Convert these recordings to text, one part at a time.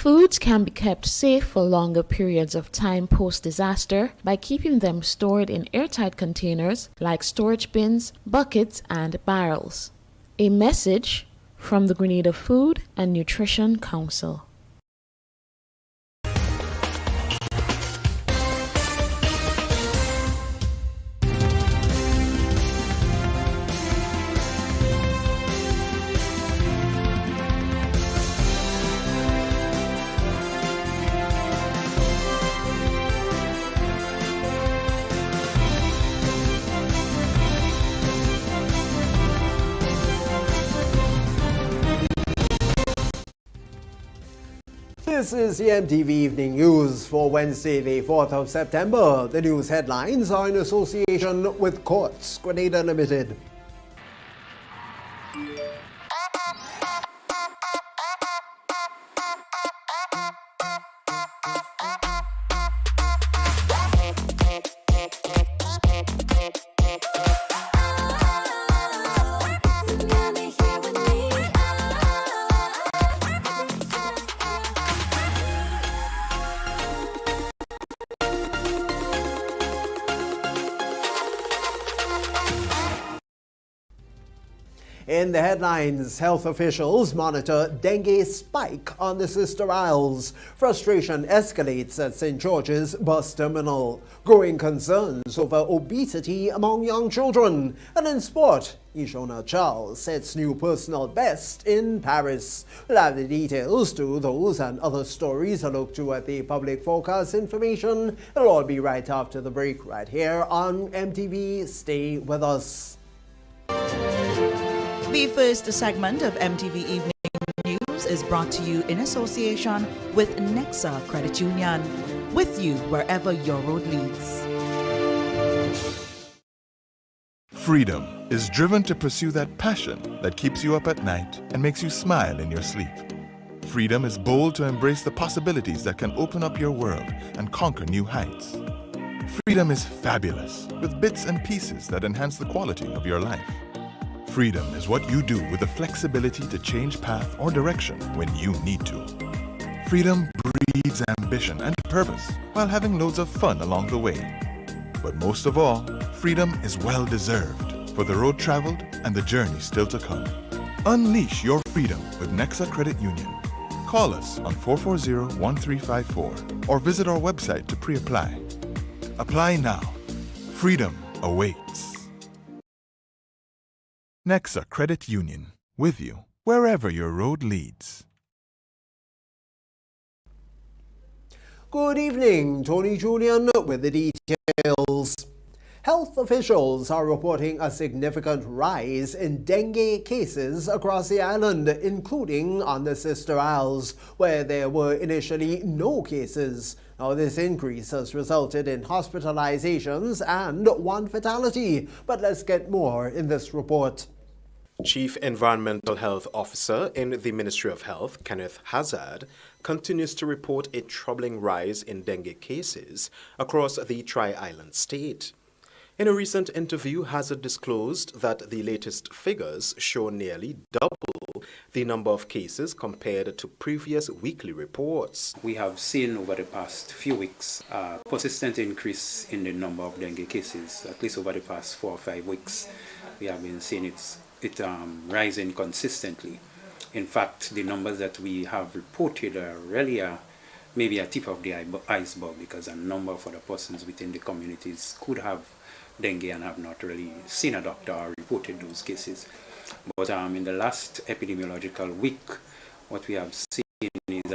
Foods can be kept safe for longer periods of time post-disaster by keeping them stored in airtight containers like storage bins, buckets, and barrels. A message from the Grenada Food and Nutrition Council. This is the MTV Evening News for Wednesday, the 4th of September. The news headlines are in association with Courts Grenada Limited. In the headlines, health officials monitor dengue spike on the Sister Isles. Frustration escalates at St. George's bus terminal. Growing concerns over obesity among young children. And in sport, Ishona Charles sets new personal best in Paris. We'll have the details to those and other stories a look to at the public forecast information. It'll all be right after the break right here on MTV. Stay with us. The first segment of MTV Evening News is brought to you in association with Nexa Credit Union, with you wherever your road leads. Freedom is driven to pursue that passion that keeps you up at night and makes you smile in your sleep. Freedom is bold to embrace the possibilities that can open up your world and conquer new heights. Freedom is fabulous, with bits and pieces that enhance the quality of your life. Freedom is what you do with the flexibility to change path or direction when you need to. Freedom breeds ambition and purpose while having loads of fun along the way. But most of all, freedom is well deserved for the road traveled and the journey still to come. Unleash your freedom with Nexa Credit Union. Call us on 440-1354 or visit our website to pre-apply. Apply now. Freedom awaits. Nexa Credit Union, with you wherever your road leads. Good evening, Tony Julian with the details. Health officials are reporting a significant rise in dengue cases across the island, including on the Sister Isles, where there were initially no cases. Now, this increase has resulted in hospitalizations and one fatality. But let's get more in this report. Chief Environmental Health Officer in the Ministry of Health, Kenneth Hazard, continues to report a troubling rise in dengue cases across the Tri-Island state. In a recent interview, Hazard disclosed that the latest figures show nearly double the number of cases compared to previous weekly reports. We have seen over the past few weeks a persistent increase in the number of dengue cases. At least over the past 4 or 5 weeks, we have been seeing it rising consistently. In fact, the numbers that we have reported are really maybe a tip of the iceberg, because a number of other persons within the communities could have dengue and have not really seen a doctor or reported those cases. But in the last epidemiological week, what we have seen is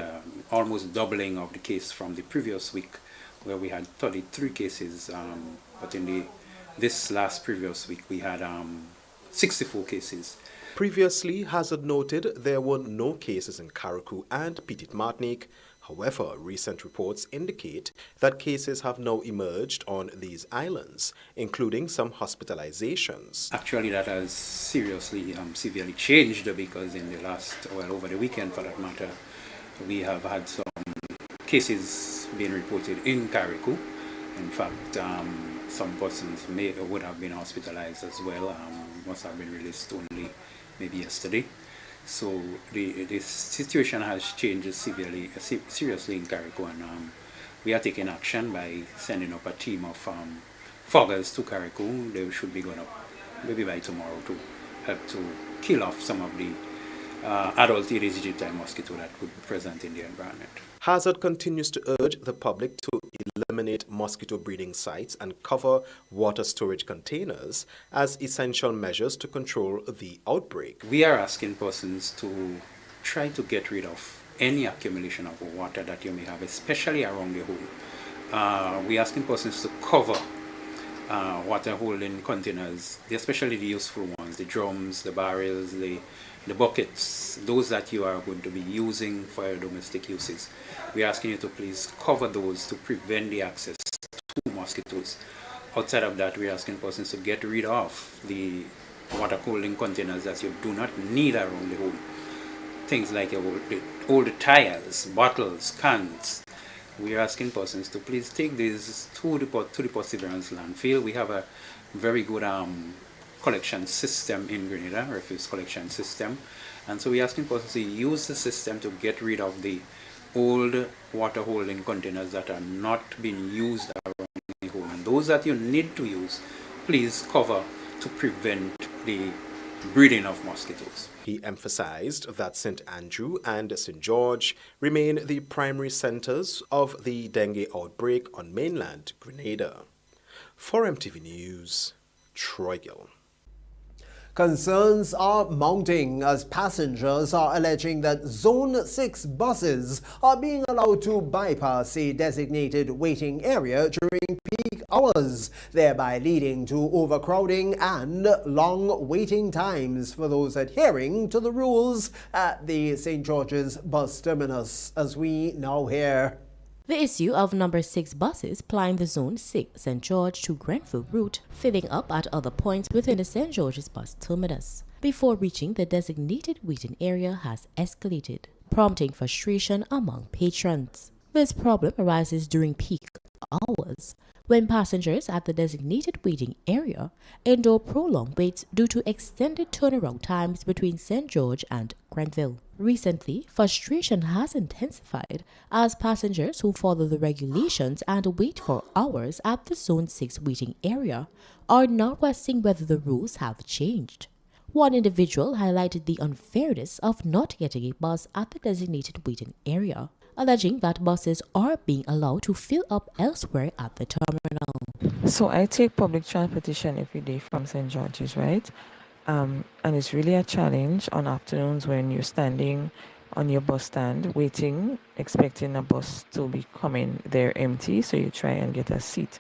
almost doubling of the case from the previous week, where we had 33 cases. But in this last previous week, we had 64 cases. Previously, Hazard noted there were no cases in Carriacou and Petite Martinique. However, recent reports indicate that cases have now emerged on these islands, including some hospitalizations. Actually, that has severely changed, because in the over the weekend for that matter, we have had some cases being reported in Carriacou. In fact, some persons would have been hospitalized as well, must have been released only maybe yesterday. So the situation has changed seriously in Carrico, and we are taking action by sending up a team of foggers to Carrico. They should be going up maybe by tomorrow to help to kill off some of the adult Aedes aegypti mosquito that could be present in the environment. Hazard continues to urge the public to eliminate mosquito breeding sites and cover water storage containers as essential measures to control the outbreak. We are asking persons to try to get rid of any accumulation of water that you may have, especially around the hole. We are asking persons to cover water holding containers, especially the useful ones, the drums, the barrels, the buckets, those that you are going to be using for your domestic uses. We are asking you to please cover those to prevent the access to mosquitoes. Outside of that, we are asking persons to get rid of the water holding containers that you do not need around the home. Things like your old tires, bottles, cans. We are asking persons to please take these to the Perseverance landfill. We have a very good collection system in Grenada, refuse collection system, and so we're asking persons to use the system to get rid of the old water holding containers that are not being used around the home, and those that you need to use, please cover to prevent the breeding of mosquitoes. He emphasized that St. Andrew and St. George remain the primary centers of the dengue outbreak on mainland Grenada. For MTV News, Troy Gill. Concerns are mounting as passengers are alleging that Zone 6 buses are being allowed to bypass a designated waiting area during peak hours, thereby leading to overcrowding and long waiting times for those adhering to the rules at the St. George's bus terminus, as we now hear. The issue of number 6 buses plying the Zone 6 St. George to Grenfell route filling up at other points within the St. George's bus terminus before reaching the designated waiting area has escalated, prompting frustration among patrons. This problem arises during peak hours when passengers at the designated waiting area endure prolonged waits due to extended turnaround times between St. George and Grenfell. Recently, frustration has intensified as passengers who follow the regulations and wait for hours at the Zone 6 waiting area are now questioning whether the rules have changed. One individual highlighted the unfairness of not getting a bus at the designated waiting area, alleging that buses are being allowed to fill up elsewhere at the terminal. So I take public transportation every day from St. George's, right? And it's really a challenge on afternoons when you're standing on your bus stand waiting, expecting a bus to be coming there empty, so you try and get a seat.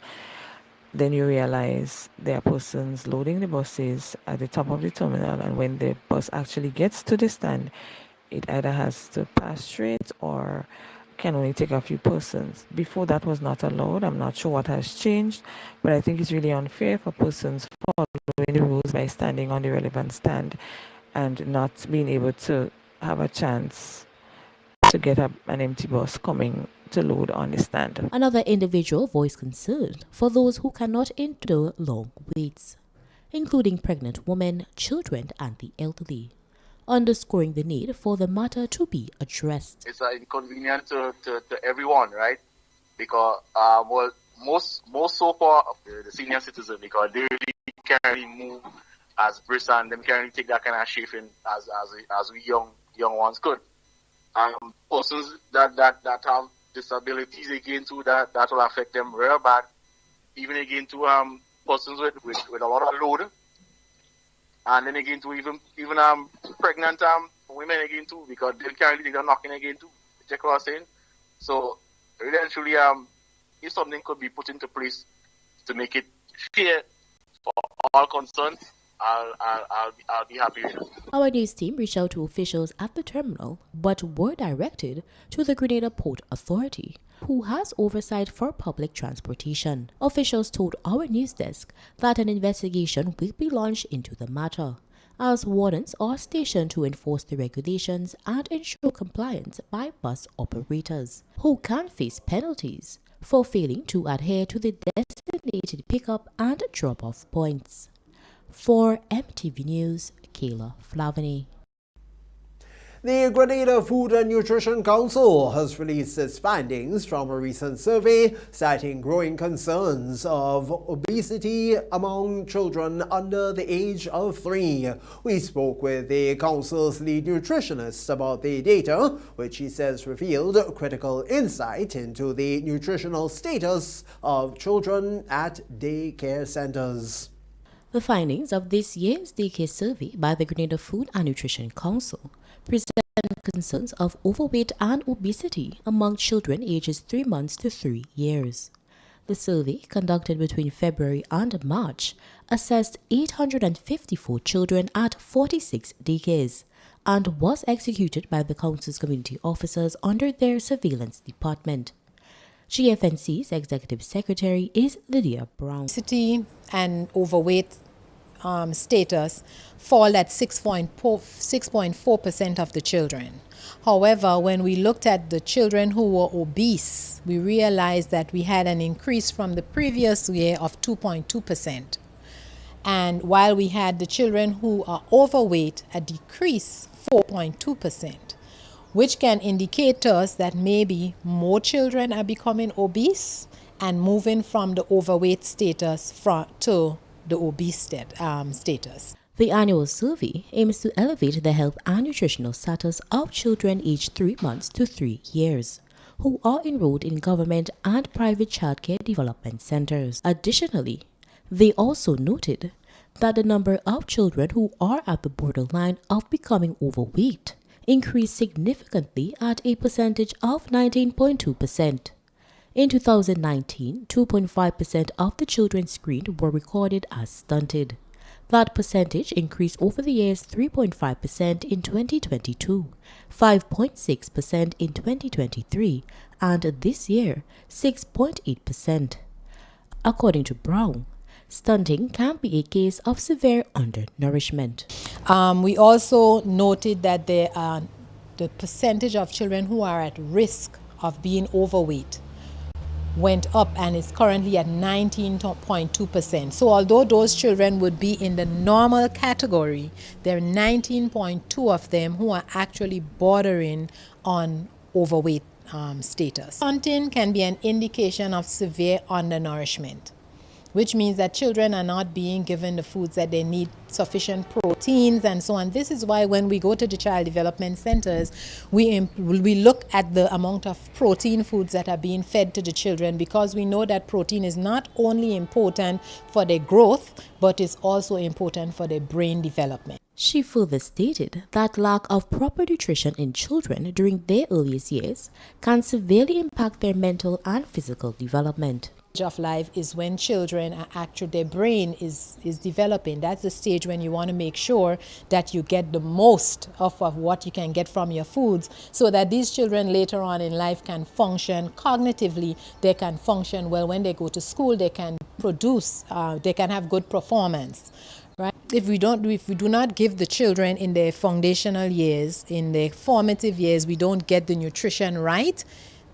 Then you realize there are persons loading the buses at the top of the terminal, and when the bus actually gets to the stand, it either has to pass straight or can only take a few persons. Before that was not allowed. I'm not sure what has changed, but I think it's really unfair for persons following the rules by standing on the relevant stand and not being able to have a chance to get an empty bus coming to load on the stand. Another individual voiced concern for those who cannot endure long waits, including pregnant women, children, and the elderly, underscoring the need for the matter to be addressed. It's an inconvenience to everyone, right? Because, most so for the senior citizen, because they really can't really move as brisk and them can't really take that kind of chafing as we young ones could. Persons that have disabilities again too, that will affect them real bad. Even again to persons with a lot of load. And then again to even pregnant women again too, because they can't really take the knocking again too. Check what I'm saying? So eventually if something could be put into place to make it fair for all concerned, I'll be happy with it. Our news team reached out to officials at the terminal, but were directed to the Grenada Port Authority, who has oversight for public transportation. Officials told our news desk that an investigation will be launched into the matter, as wardens are stationed to enforce the regulations and ensure compliance by bus operators, who can face penalties for failing to adhere to the designated pickup and drop-off points. For MTV News, Kayla Flavany. The Grenada Food and Nutrition Council has released its findings from a recent survey citing growing concerns of obesity among children under the age of 3. We spoke with the council's lead nutritionist about the data, which he says revealed critical insight into the nutritional status of children at daycare centers. The findings of this year's daycare survey by the Grenada Food and Nutrition Council present concerns of overweight and obesity among children ages 3 months to 3 years. The survey, conducted between February and March, assessed 854 children at 46 daycares and was executed by the Council's community officers under their surveillance department. GFNC's Executive Secretary is Lydia Brown. Obesity and overweight status fall at 6.4% of the children. However, when we looked at the children who were obese, we realized that we had an increase from the previous year of 2.2%. And while we had the children who are overweight, a decrease 4.2%, which can indicate to us that maybe more children are becoming obese and moving from the overweight status to the obese status. The annual survey aims to elevate the health and nutritional status of children aged 3 months to 3 years who are enrolled in government and private childcare development centers. Additionally, they also noted that the number of children who are at the borderline of becoming overweight increased significantly at a percentage of 19.2%. In 2019, 2.5% of the children screened were recorded as stunted. That percentage increased over the years 3.5% in 2022, 5.6% in 2023, and this year 6.8%. According to Brown, stunting can be a case of severe undernourishment. We also noted that the percentage of children who are at risk of being overweight went up and is currently at 19.2%. So although those children would be in the normal category, there are 19.2 of them who are actually bordering on overweight status. Stunting can be an indication of severe undernourishment, which means that children are not being given the foods that they need, sufficient proteins and so on. This is why when we go to the child development centers, we look at the amount of protein foods that are being fed to the children, because we know that protein is not only important for their growth, but is also important for their brain development. She further stated that lack of proper nutrition in children during their earliest years can severely impact their mental and physical development. Of life is when children are actually, their brain is developing. That's the stage when you want to make sure that you get the most of what you can get from your foods, so that these children later on in life can function cognitively. They can function well when they go to school. They can produce, they can have good performance. Right? If we do not give the children in their foundational years, in their formative years, we don't get the nutrition right,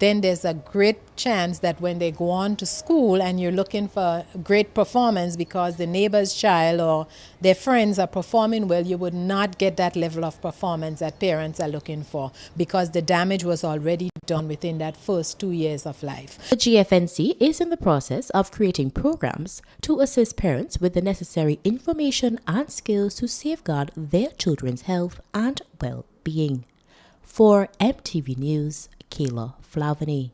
then there's a great chance that when they go on to school and you're looking for great performance because the neighbor's child or their friends are performing well, you would not get that level of performance that parents are looking for, because the damage was already done within that first 2 years of life. The GFNC is in the process of creating programs to assist parents with the necessary information and skills to safeguard their children's health and well-being. For MTV News, Kayla Flavany.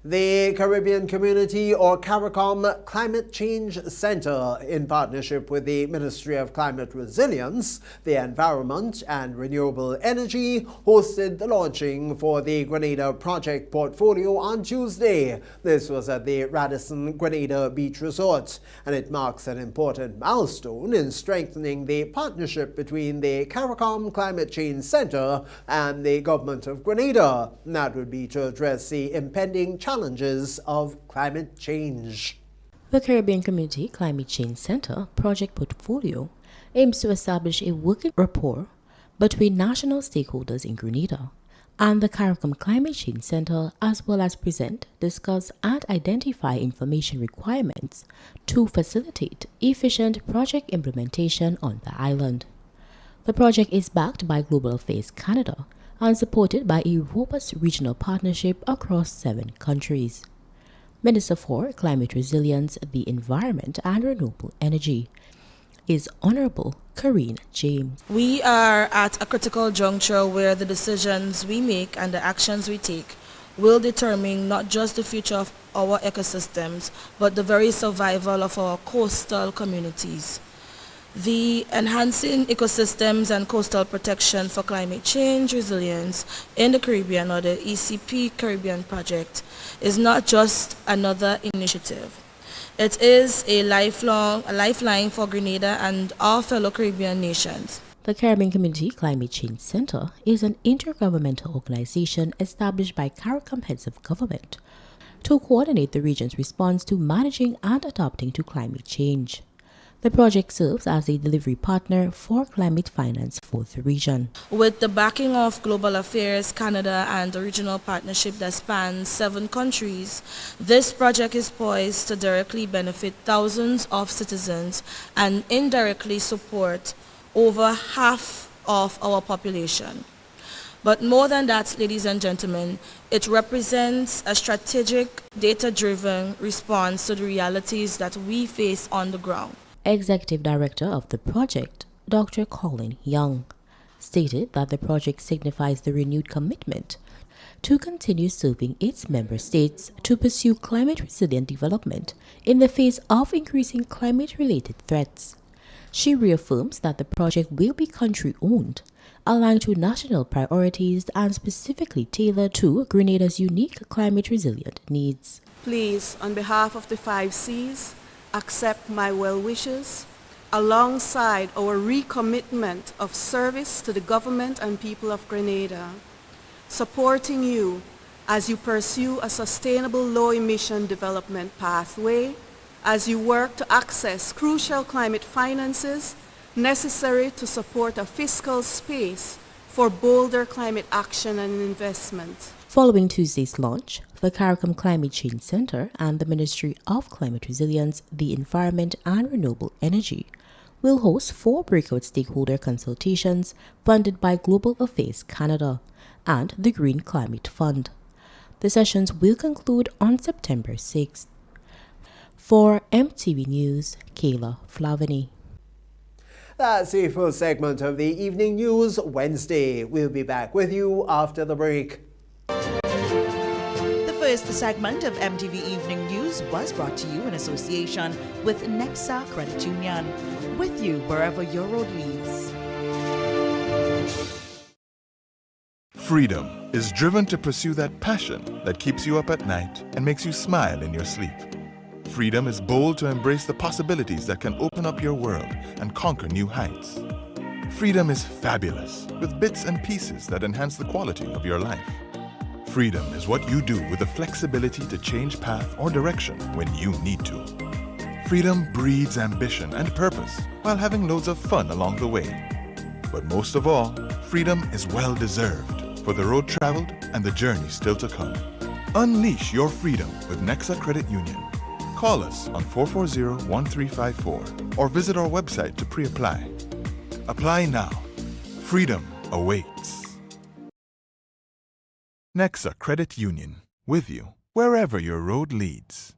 The Caribbean Community or CARICOM Climate Change Center, in partnership with the Ministry of Climate Resilience, the Environment and Renewable Energy, hosted the launching for the Grenada Project Portfolio on Tuesday. This was at the Radisson Grenada Beach Resort, and it marks an important milestone in strengthening the partnership between the CARICOM Climate Change Center and the Government of Grenada. And that would be to address the impending challenges of climate change. The Caribbean Community Climate Change Center Project Portfolio aims to establish a working rapport between national stakeholders in Grenada and the CARICOM Climate Change Center, as well as present, discuss, and identify information requirements to facilitate efficient project implementation on the island. The project is backed by Global Affairs Canada and supported by a robust regional partnership across 7 countries. Minister for Climate Resilience, the Environment and Renewable Energy is Honorable Karine James. We are at a critical juncture where the decisions we make and the actions we take will determine not just the future of our ecosystems, but the very survival of our coastal communities. The Enhancing Ecosystems and Coastal Protection for Climate Change Resilience in the Caribbean, or the ECP Caribbean project, is not just another initiative. It is a lifeline for Grenada and our fellow Caribbean nations. The Caribbean Community Climate Change Center is an intergovernmental organization established by CARICOM heads of government to coordinate the region's response to managing and adapting to climate change. The project serves as a delivery partner for climate finance for the region. With the backing of Global Affairs Canada and a regional partnership that spans 7 countries, this project is poised to directly benefit thousands of citizens and indirectly support over half of our population. But more than that, ladies and gentlemen, it represents a strategic, data-driven response to the realities that we face on the ground. Executive Director of the project, Dr. Colin Young, stated that the project signifies the renewed commitment to continue serving its member states to pursue climate-resilient development in the face of increasing climate-related threats. She reaffirms that the project will be country-owned, aligned to national priorities and specifically tailored to Grenada's unique climate-resilient needs. Please, on behalf of the 5 Cs, accept my well wishes alongside our recommitment of service to the government and people of Grenada, supporting you as you pursue a sustainable low-emission development pathway, as you work to access crucial climate finances necessary to support a fiscal space for bolder climate action and investment. Following Tuesday's launch, the CARICOM Climate Change Center and the Ministry of Climate Resilience, the Environment and Renewable Energy will host 4 breakout stakeholder consultations funded by Global Affairs Canada and the Green Climate Fund. The sessions will conclude on September 6th. For MTV News, Kayla Flavany. That's the full segment of the Evening News Wednesday. We'll be back with you after the break. The first segment of MTV Evening News was brought to you in association with Nexa Credit Union. With you wherever your road leads. Freedom is driven to pursue that passion that keeps you up at night and makes you smile in your sleep. Freedom is bold to embrace the possibilities that can open up your world and conquer new heights. Freedom is fabulous, with bits and pieces that enhance the quality of your life. Freedom is what you do with the flexibility to change path or direction when you need to. Freedom breeds ambition and purpose while having loads of fun along the way. But most of all, freedom is well-deserved for the road traveled and the journey still to come. Unleash your freedom with Nexa Credit Union. Call us on 440-1354 or visit our website to pre-apply. Apply now. Freedom awaits. Nexa Credit Union, with you wherever your road leads.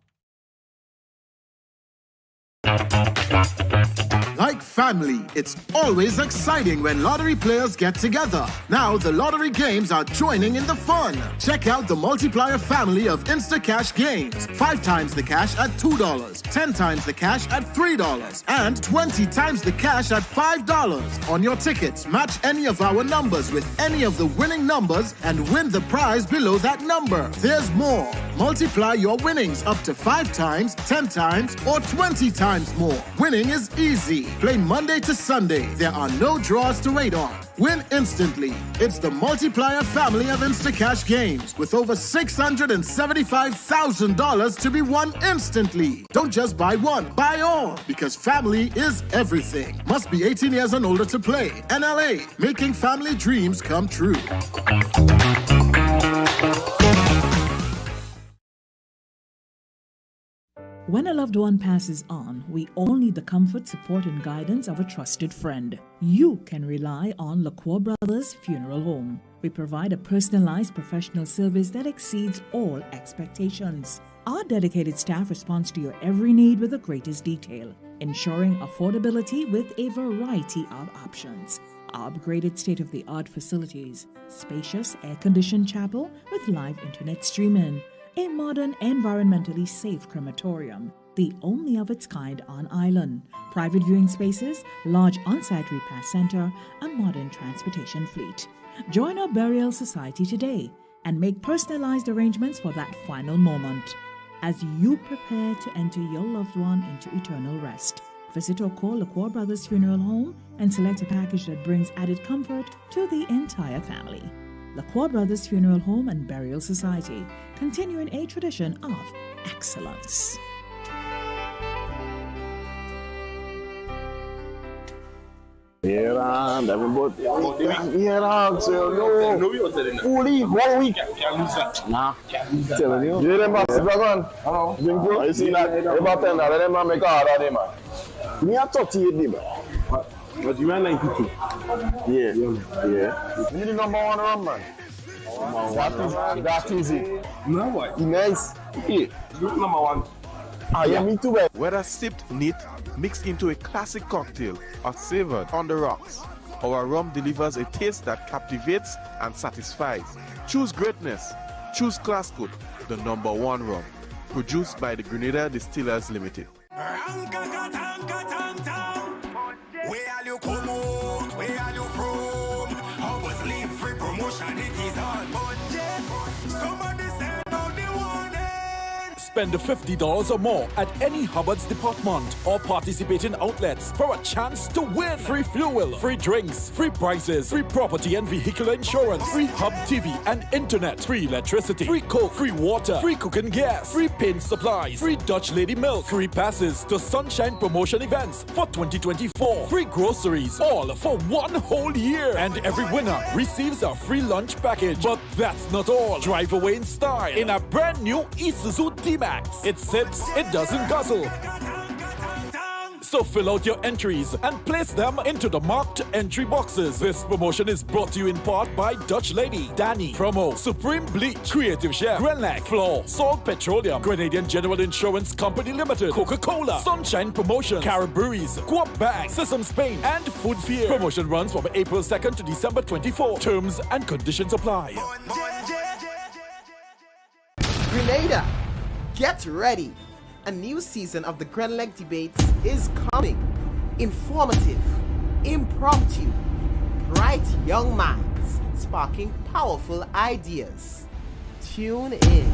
Like family, it's always exciting when lottery players get together. Now the lottery games are joining in the fun. Check out the multiplier family of Instacash games. 5 times the cash at $2, 10 times the cash at $3, and 20 times the cash at $5. On your tickets, match any of our numbers with any of the winning numbers and win the prize below that number. There's more. Multiply your winnings up to 5 times, 10 times, or 20 times more. Winning is easy. Play Monday to Sunday. There are no draws to wait on. Win instantly. It's the multiplier family of Instacash games with over $675,000 to be won instantly. Don't just buy one, buy all, because family is everything. Must be 18 years and older to play. NLA, making family dreams come true. When a loved one passes on, we all need the comfort, support, and guidance of a trusted friend. You can rely on LaCour Brothers Funeral Home. We provide a personalized professional service that exceeds all expectations. Our dedicated staff responds to your every need with the greatest detail, ensuring affordability with a variety of options. Our upgraded state-of-the-art facilities, spacious air-conditioned chapel with live internet streaming, a modern, environmentally safe crematorium, the only of its kind on island, private viewing spaces, large on-site repast center, a modern transportation fleet. Join our burial society today and make personalized arrangements for that final moment as you prepare to enter your loved one into eternal rest. Visit or call LaCour Brothers Funeral Home and select a package that brings added comfort to the entire family. LaCour Brothers Funeral Home and Burial Society, continuing a tradition of excellence. Yeah, everybody. Yeah, so no. Fully, 1 week. Nah. Telling you. Yeah, them boss, Dragon. Hello. You see that? About 10, let them make a order, man. Me a 38, man. But you are 92. Yeah. You need the number one run, man. That is it. No, what? Nice. Yeah. Number one. Yeah, me too, man. Whether sipped neat, mixed into a classic cocktail, or savored on the rocks, our rum delivers a taste that captivates and satisfies. Choose greatness. Choose Classcoat, the number one rum. Produced by the Grenada Distillers Limited. Where are you come out? Where are you from? How was leave free promotion? It is on budget. Somebody said no, they want it. Spend $50 or more at any Hubbard's department or participating outlets for a chance to win. Free fuel, free drinks, free prizes, free property and vehicular insurance, free Hub TV and internet, free electricity, free coke, free water, free cooking gas, free paint supplies, free Dutch Lady milk, free passes to Sunshine promotion events for 2024, free groceries, all for 1 whole year. And every winner receives a free lunch package. But that's not all. Drive away in style in a brand new Isuzu D-Max. It sips, it doesn't guzzle. So fill out your entries and place them into the marked entry boxes. This promotion is brought to you in part by Dutch Lady, Danny, Promo, Supreme Bleach, Creative Chef, Grenlac, Floor, Salt Petroleum, Grenadian General Insurance Company Limited, Coca-Cola, Sunshine Promotions, Caribouries, Coop Bag, Sesame Spain, and Food Fear. Promotion runs from April 2nd to December 24. Terms and conditions apply. Grenada, get ready. A new season of the Grenlag Debates is coming. Informative, impromptu, bright young minds sparking powerful ideas. Tune in.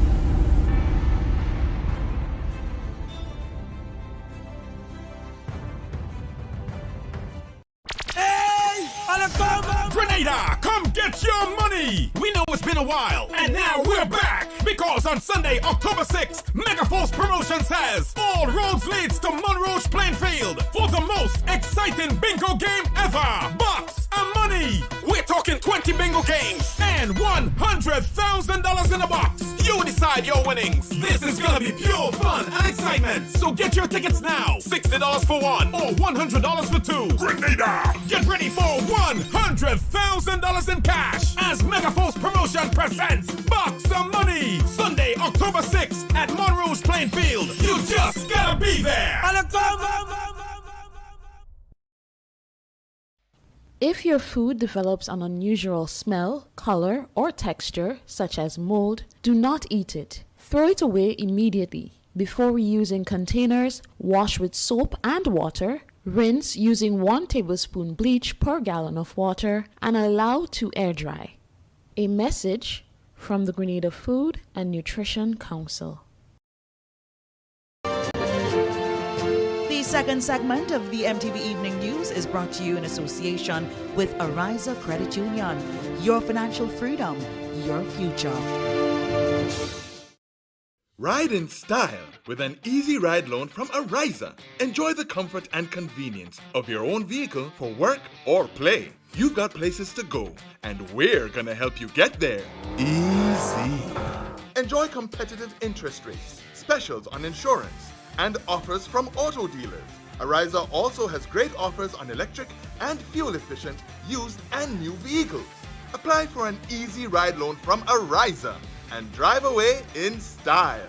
Grenada, come get your money! We know it's been a while, and now we're back! Because on Sunday, October 6th, Megaforce Promotions has all roads leads to Monroe's playing field for the most exciting bingo game ever! Bucks and money! We're talking 20 bingo games and $100,000 in a box! You decide your winnings! This is gonna be pure fun and excitement! So get your tickets now! $60 for one or $100 for two! Grenada! Get ready for $100,000 in cash as Megaforce Promotion presents Bucks and Money! Sunday, October 6th at Monroe's playing field. You just gotta be there! If your food develops an unusual smell, color, or texture, such as mold, do not eat it. Throw it away immediately. Before reusing containers, wash with soap and water, rinse using 1 tablespoon bleach per gallon of water, and allow to air dry. A message from the Grenada Food and Nutrition Council. The second segment of the MTV Evening News is brought to you in association with Ariza Credit Union. Your financial freedom, your future. Ride in style with an easy ride loan from Ariza. Enjoy the comfort and convenience of your own vehicle for work or play. You've got places to go, and we're gonna help you get there. Easy. Enjoy competitive interest rates, specials on insurance, and offers from auto dealers. Ariza also has great offers on electric and fuel-efficient used and new vehicles. Apply for an easy ride loan from Ariza and drive away in style.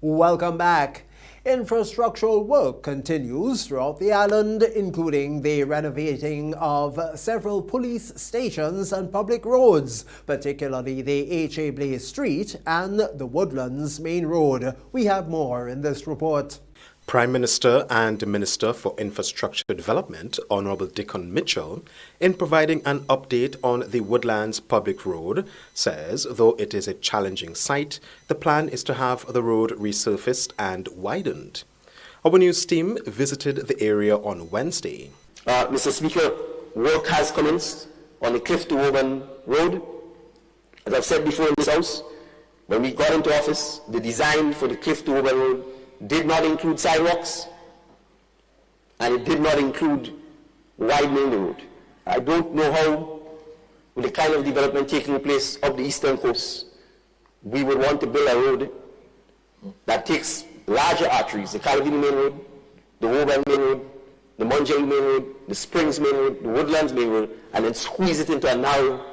Welcome back. Infrastructural work continues throughout the island, including the renovating of several police stations and public roads, particularly the H.A. Blaze Street and the Woodlands Main Road. We have more in this report. Prime Minister and Minister for Infrastructure Development, Honorable Dickon Mitchell, in providing an update on the Woodlands Public Road, says though it is a challenging site, the plan is to have the road resurfaced and widened. Our news team visited the area on Wednesday. Mr. Speaker, work has commenced on the Cliff to Woburn Road. As I've said before in this House, when we got into office, the design for the Cliff to Woburn Road did not include sidewalks, and it did not include widening the road. I don't know how, with the kind of development taking place up the eastern coast, we would want to build a road that takes larger arteries, the Calavini Main Road, the Woburn Main Road, the Munjay Main Road, the Springs Main Road, the Woodlands Main Road, and then squeeze it into a narrow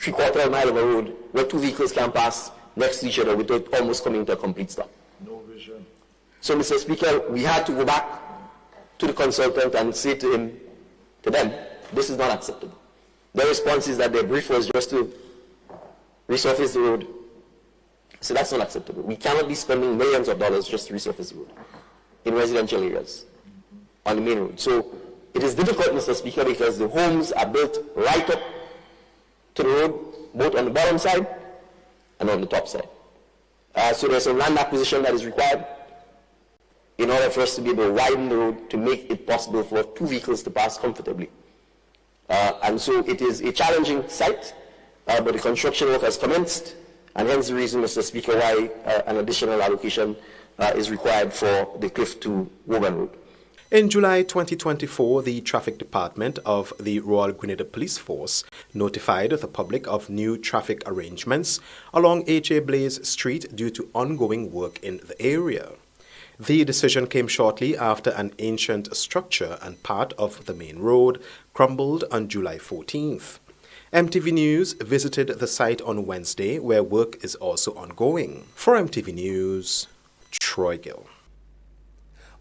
3/4 mile of a road where two vehicles can pass next to each other without almost coming to a complete stop. No vision. So, Mr. Speaker, we had to go back to the consultant and say to them, this is not acceptable. Their response is that their brief was just to resurface the road. So that's not acceptable. We cannot be spending millions of dollars just to resurface the road in residential areas on the main road. So it is difficult, Mr. Speaker, because the homes are built right up to the road, both on the bottom side and on the top side. So there's a land acquisition that is required in order for us to be able to widen the road to make it possible for two vehicles to pass comfortably. And so it is a challenging site, but the construction work has commenced, and hence the reason, Mr. Speaker, why an additional allocation is required for the Cliff to Woburn Road. In July 2024, the Traffic Department of the Royal Grenada Police Force notified the public of new traffic arrangements along H.A. Blaze Street due to ongoing work in the area. The decision came shortly after an ancient structure and part of the main road crumbled on July 14th. MTV News visited the site on Wednesday, where work is also ongoing. For MTV News, Troy Gill.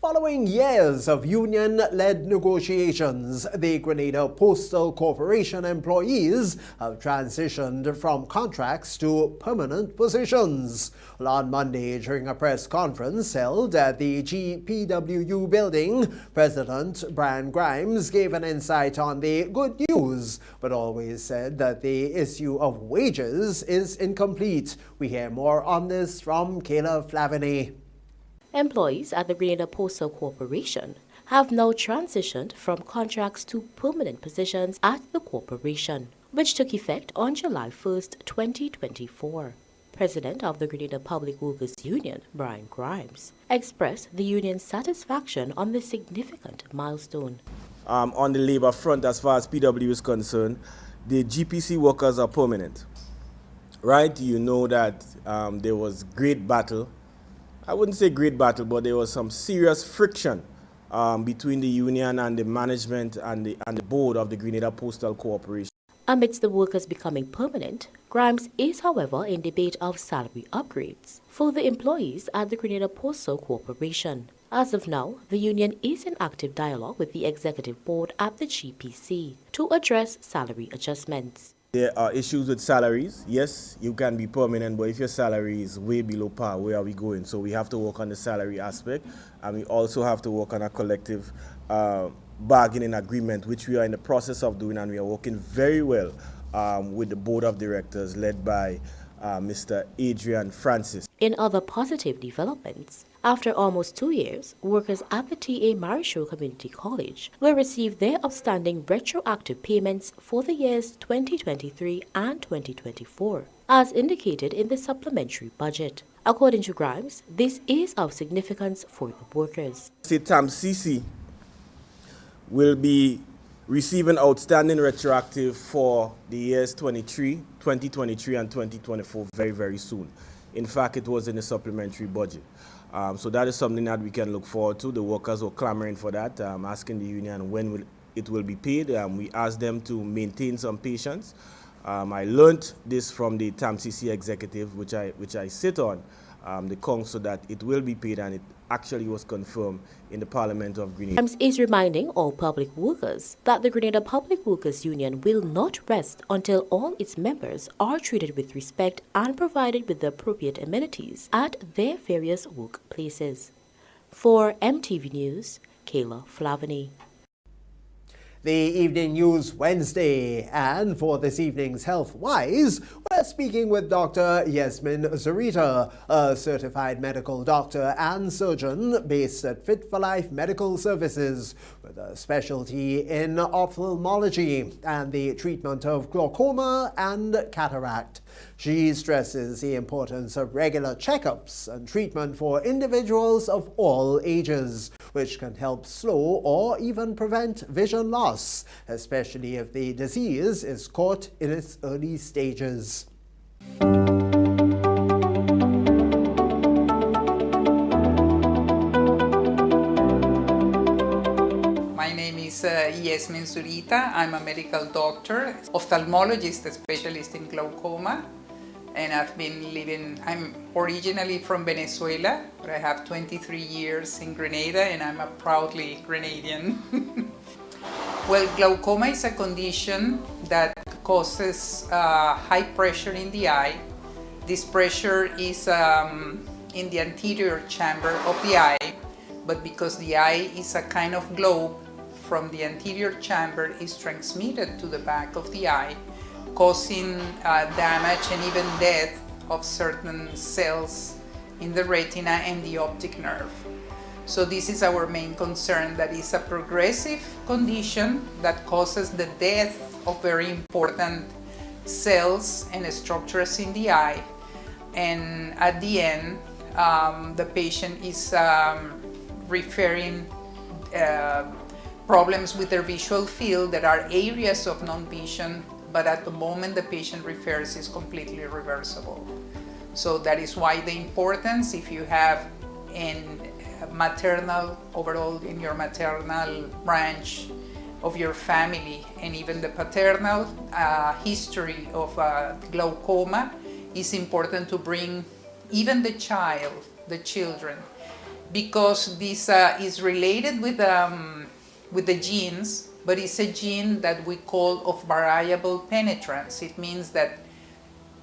Following years of union-led negotiations, the Grenada Postal Corporation employees have transitioned from contracts to permanent positions. On Monday, during a press conference held at the GPWU building, President Brian Grimes gave an insight on the good news, but always said that the issue of wages is incomplete. We hear more on this from Kayla Flaviney. Employees at the Grenada Postal Corporation have now transitioned from contracts to permanent positions at the corporation, which took effect on July 1st, 2024. President of the Grenada Public Workers Union, Brian Grimes, expressed the union's satisfaction on this significant milestone. On the labor front, as far as PW is concerned, the GPC workers are permanent. Right? You know that there was great battle. I wouldn't say great battle, but there was some serious friction between the union and the management and the board of the Grenada Postal Corporation. Amidst the workers becoming permanent, Grimes is, however, in debate of salary upgrades for the employees at the Grenada Postal Corporation. As of now, the union is in active dialogue with the executive board at the GPC to address salary adjustments. There are issues with salaries. Yes, you can be permanent, but if your salary is way below par, where are we going? So we have to work on the salary aspect, and we also have to work on a collective bargaining agreement, which we are in the process of doing, and we are working very well with the board of directors led by Mr. Adrian Francis. In other positive developments, after almost 2 years, workers at the T.A. Marisho Community College will receive their outstanding retroactive payments for the years 2023 and 2024, as indicated in the supplementary budget. According to Grimes, this is of significance for the workers. TAMCC will be receiving outstanding retroactive for the years 2023 and 2024 very, very soon. In fact, it was in the supplementary budget. So that is something that we can look forward to. The workers were clamoring for that, asking the union when it will be paid. We asked them to maintain some patience. I learned this from the TAMCC executive, which I sit on, the council, that it will be paid, and it actually was confirmed in the Parliament of Grenada. Times is reminding all public workers that the Grenada Public Workers Union will not rest until all its members are treated with respect and provided with the appropriate amenities at their various workplaces. For MTV News, Kayla Flavany. The Evening News Wednesday, and for this evening's Health Wise, we're speaking with Dr. Yasmin Zarita, a certified medical doctor and surgeon based at Fit for Life Medical Services, with a specialty in ophthalmology and the treatment of glaucoma and cataract. She stresses the importance of regular checkups and treatment for individuals of all ages, which can help slow or even prevent vision loss, especially if the disease is caught in its early stages. My name is Yasmin Zurita. I'm a medical doctor, ophthalmologist, a specialist in glaucoma, and I'm originally from Venezuela, but I have 23 years in Grenada, and I'm a proudly Grenadian. Well, glaucoma is a condition that causes high pressure in the eye. This pressure is in the anterior chamber of the eye, but because the eye is a kind of globe, from the anterior chamber is transmitted to the back of the eye, causing damage and even death of certain cells in the retina and the optic nerve. So this is our main concern, that is a progressive condition that causes the death of very important cells and structures in the eye. And at the end, the patient is referring problems with their visual field. There are areas of non-vision, but at the moment the patient refers is completely reversible. So that is why the importance, if you have in maternal, overall in your maternal branch of your family, and even the paternal history of glaucoma, is important to bring even the children, because this is related with the genes, but it's a gene that we call of variable penetrance. It means that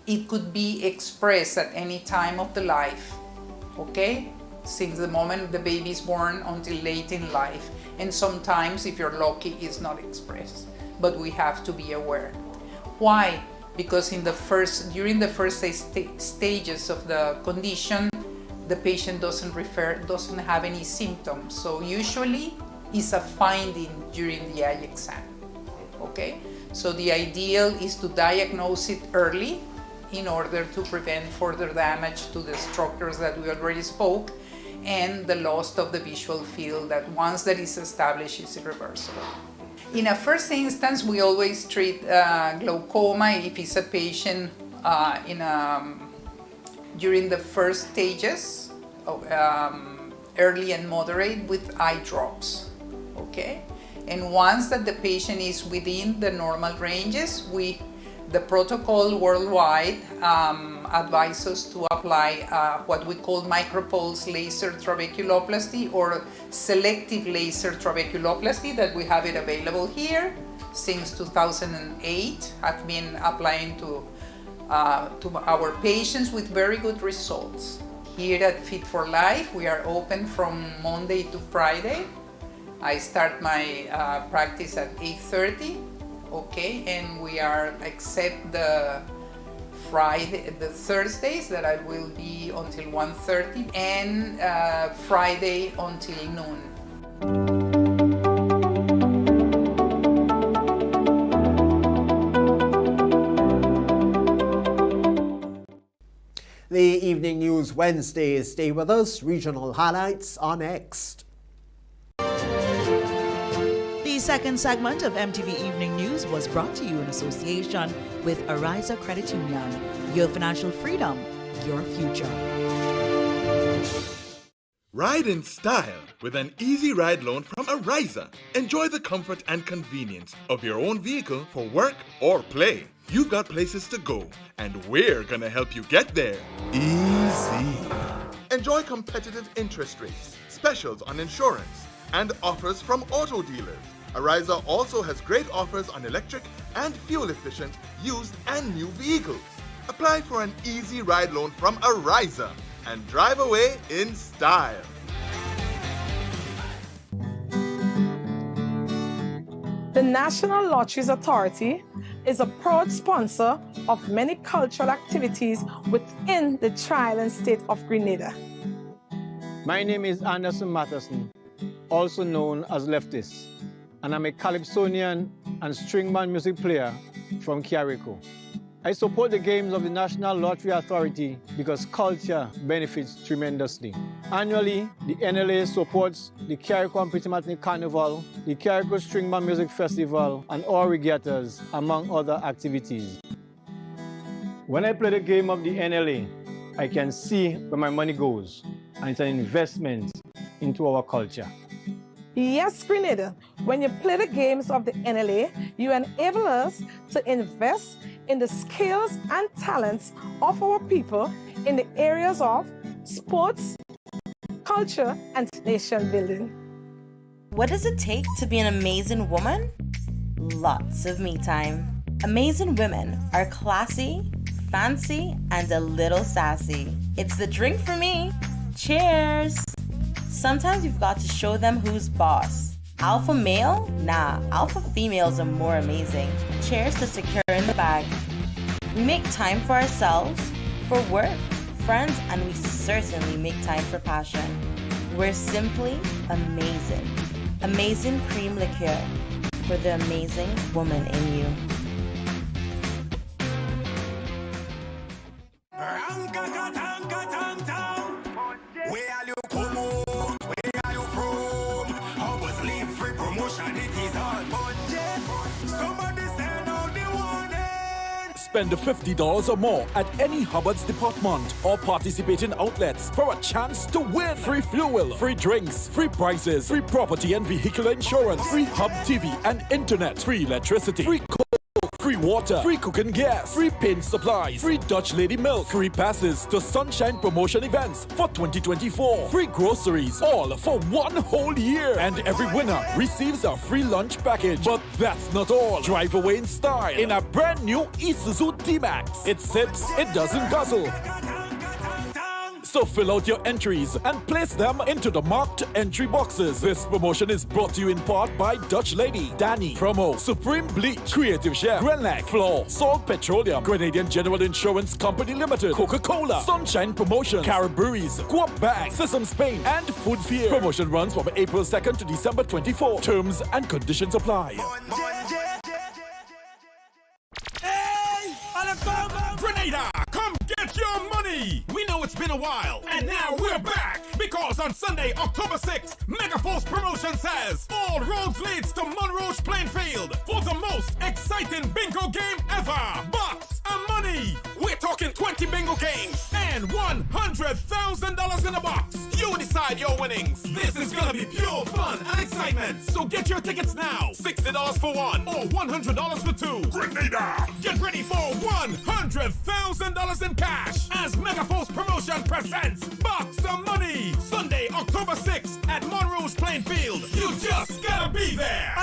it could be expressed at any time of the life, okay? Since the moment the baby is born until late in life. And sometimes, if you're lucky, it's not expressed. But we have to be aware. Why? Because during the first stages of the condition, the patient doesn't have any symptoms. So usually, it's a finding during the eye exam, okay? So the ideal is to diagnose it early in order to prevent further damage to the structures that we already spoke, and the loss of the visual field that once that is established is irreversible. In a first instance, we always treat glaucoma if it's a patient during the first stages of early and moderate with eye drops, okay? And once that the patient is within the normal ranges, the protocol worldwide advises to apply what we call micropulse laser trabeculoplasty or selective laser trabeculoplasty, that we have it available here since 2008. I've been applying to our patients with very good results. Here at Fit for Life, we are open from Monday to Friday. I start my practice at 8:30. Okay, and we are except the Thursdays that I will be until 1:30, and Friday until noon. The Evening News Wednesday. Stay with us. Regional highlights are next. The second segment of MTV Evening News was brought to you in association with Ariza Credit Union. Your financial freedom, your future. Ride in style with an easy ride loan from Ariza. Enjoy the comfort and convenience of your own vehicle for work or play. You've got places to go, and we're gonna help you get there easy. Enjoy competitive interest rates, specials on insurance, and offers from auto dealers. Ariza also has great offers on electric and fuel-efficient used and new vehicles. Apply for an easy ride loan from Ariza and drive away in style. The National Lotteries Authority is a proud sponsor of many cultural activities within the Tri-Island state of Grenada. My name is Anderson Matheson, also known as Leftis, and I'm a calypsonian and string band music player from Carrico. I support the games of the National Lottery Authority because culture benefits tremendously. Annually, the NLA supports the Carrico and Pitty Carnival, the Carrico String Band Music Festival, and all regattas, among other activities. When I play the game of the NLA, I can see where my money goes, and it's an investment into our culture. Yes, Grenada, when you play the games of the NLA, you enable us to invest in the skills and talents of our people in the areas of sports, culture, and nation building. What does it take to be an amazing woman? Lots of me time. Amazing women are classy, fancy, and a little sassy. It's the drink for me. Cheers! Sometimes you've got to show them who's boss. Alpha male? Nah, alpha females are more amazing. Cheers to securing the bag. We make time for ourselves, for work, friends, and we certainly make time for passion. We're simply amazing. Amazing cream liqueur for the amazing woman in you. Spend $50 or more at any Hubbard's department or participating outlets for a chance to win free fuel, free drinks, free prizes, free property and vehicle insurance, free Hub TV and internet, free electricity, free coke, free water, free cooking gas, free paint supplies, free Dutch Lady milk, free passes to Sunshine promotion events for 2024, free groceries, all for 1 whole year. And every winner receives a free lunch package. But that's not all. Drive away in style in a brand new Isuzu D-Max. It sips, it doesn't guzzle. So fill out your entries and place them into the marked entry boxes. This promotion is brought to you in part by Dutch Lady, Danny, Promo, Supreme Bleach, Creative Chef, Grenlac, Floor, Salt Petroleum, Grenadian General Insurance Company Limited, Coca-Cola, Sunshine Promotion, Caribberies, Coop Bag, Sesame Spain, and Food Fear. Promotion runs from April 2nd to December 24. Terms and conditions apply. Grenada, come get your money! We know it's been a while, and now we're back! Because on Sunday, October 6th, Megaforce Promotion says all roads leads to Monroe Plainfield for the most exciting bingo game ever! Bucks and money! We're talking 20 bingo games and $100,000 in a box! You decide your winnings! This is gonna be pure fun and excitement! So get your tickets now! $60 for one or $100 for two! Grenada! Get ready for $100,000 in cash as Megaforce Promotion presents Bucks and Money! Sunday, October 6th at Monroe Plainfield. You just gotta be there!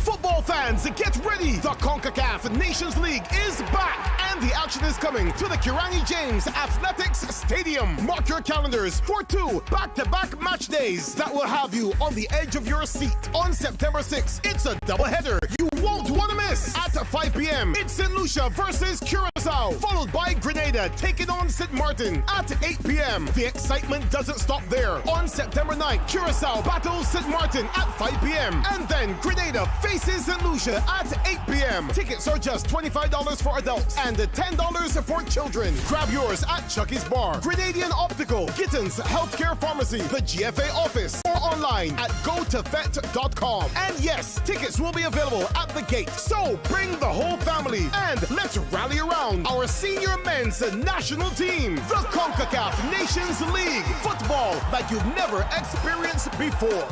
Football fans, get ready! The CONCACAF Nations League is back, and the action is coming to the Kirani James Athletics Stadium. Mark your calendars for 2 back-to-back match days that will have you on the edge of your seat. On September 6th, it's a doubleheader you won't want to miss. At 5 p.m., it's St. Lucia versus Curacao, followed by Grenada taking on St. Martin at 8 p.m. The excitement doesn't stop there. On September 9th, Curacao battles St. Martin at 5 p.m. And then Grenada faces St. Lucia at 8 p.m. Tickets are just $25 for adults and $10 for children. Grab yours at Chucky's Bar, Grenadian Optical, Gittins Healthcare Pharmacy, the GFA office, or online at gotofet.com. And yes, tickets will be available at the gate. So bring the whole family and let's rally around our senior men's national team, the CONCACAF Nations League. Football like you've never experienced before.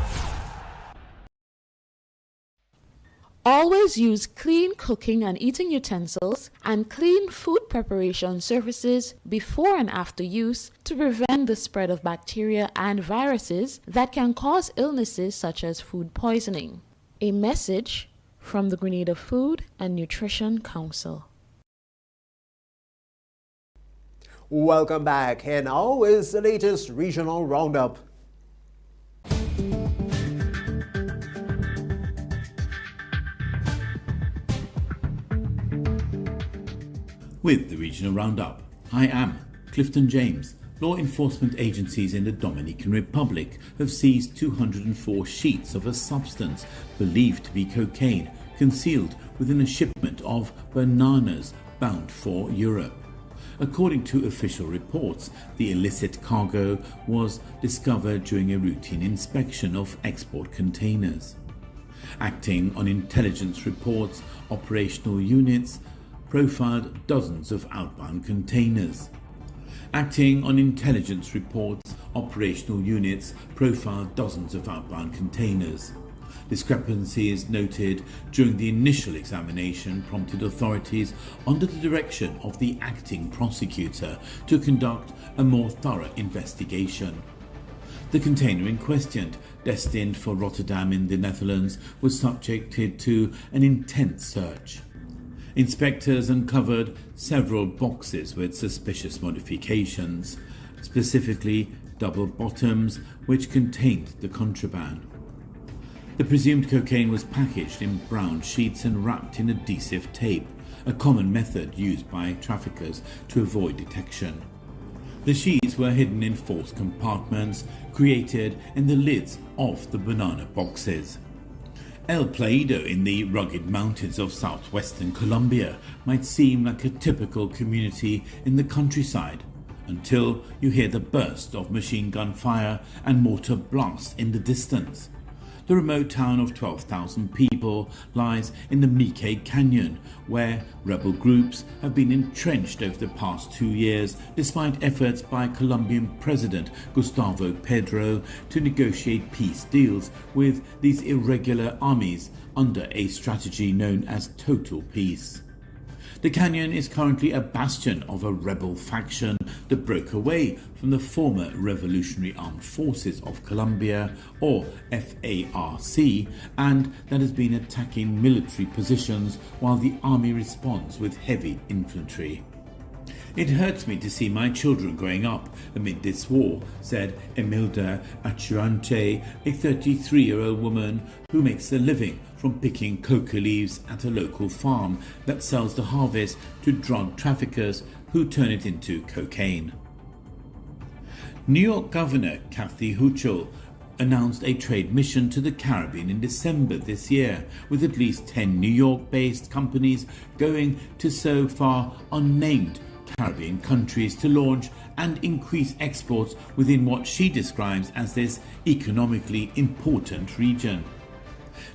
Always use clean cooking and eating utensils and clean food preparation surfaces before and after use to prevent the spread of bacteria and viruses that can cause illnesses such as food poisoning. A message from the Grenada Food and Nutrition Council. Welcome back. Here now is the latest regional roundup. With the regional roundup, I am Clifton James. Law enforcement agencies in the Dominican Republic have seized 204 sheets of a substance believed to be cocaine concealed within a shipment of bananas bound for Europe. According to official reports, the illicit cargo was discovered during a routine inspection of export containers. Acting on intelligence reports, operational units profiled dozens of outbound containers. Acting on intelligence reports, operational units profiled dozens of outbound containers. Discrepancies noted during the initial examination prompted authorities under the direction of the acting prosecutor to conduct a more thorough investigation. The container in question, destined for Rotterdam in the Netherlands, was subjected to an intense search. Inspectors uncovered several boxes with suspicious modifications, specifically double bottoms which contained the contraband. The presumed cocaine was packaged in brown sheets and wrapped in adhesive tape, a common method used by traffickers to avoid detection. The sheets were hidden in false compartments created in the lids of the banana boxes. El Plaido in the rugged mountains of southwestern Colombia might seem like a typical community in the countryside until you hear the burst of machine gun fire and mortar blasts in the distance. The remote town of 12,000 people lies in the Mique Canyon, where rebel groups have been entrenched over the past 2 years, despite efforts by Colombian President Gustavo Petro to negotiate peace deals with these irregular armies under a strategy known as total peace. The canyon is currently a bastion of a rebel faction that broke away from the former Revolutionary Armed Forces of Colombia, or FARC, and that has been attacking military positions while the army responds with heavy infantry. It hurts me to see my children growing up amid this war, said Emilda Achurante, a 33-year-old woman who makes a living from picking coca leaves at a local farm that sells the harvest to drug traffickers who turn it into cocaine. New York Governor Kathy Hochul announced a trade mission to the Caribbean in December this year, with at least 10 New York-based companies going to so far unnamed Caribbean countries to launch and increase exports within what she describes as this economically important region.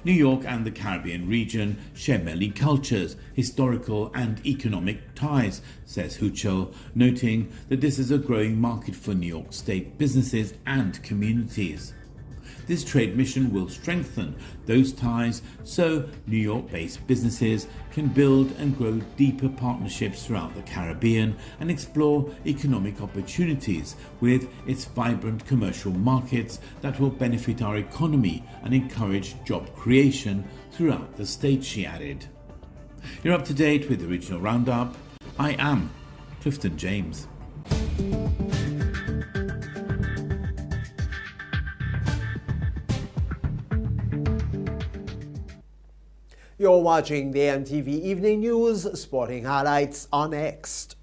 New York and the Caribbean region share many cultures, historical and economic ties, says Hochul, noting that this is a growing market for New York State businesses and communities. This trade mission will strengthen those ties so New York-based businesses can build and grow deeper partnerships throughout the Caribbean and explore economic opportunities with its vibrant commercial markets that will benefit our economy and encourage job creation throughout the state, she added. You're up to date with the Regional Roundup. I am Clifton James. You're watching the MTV Evening News. Sporting highlights are next.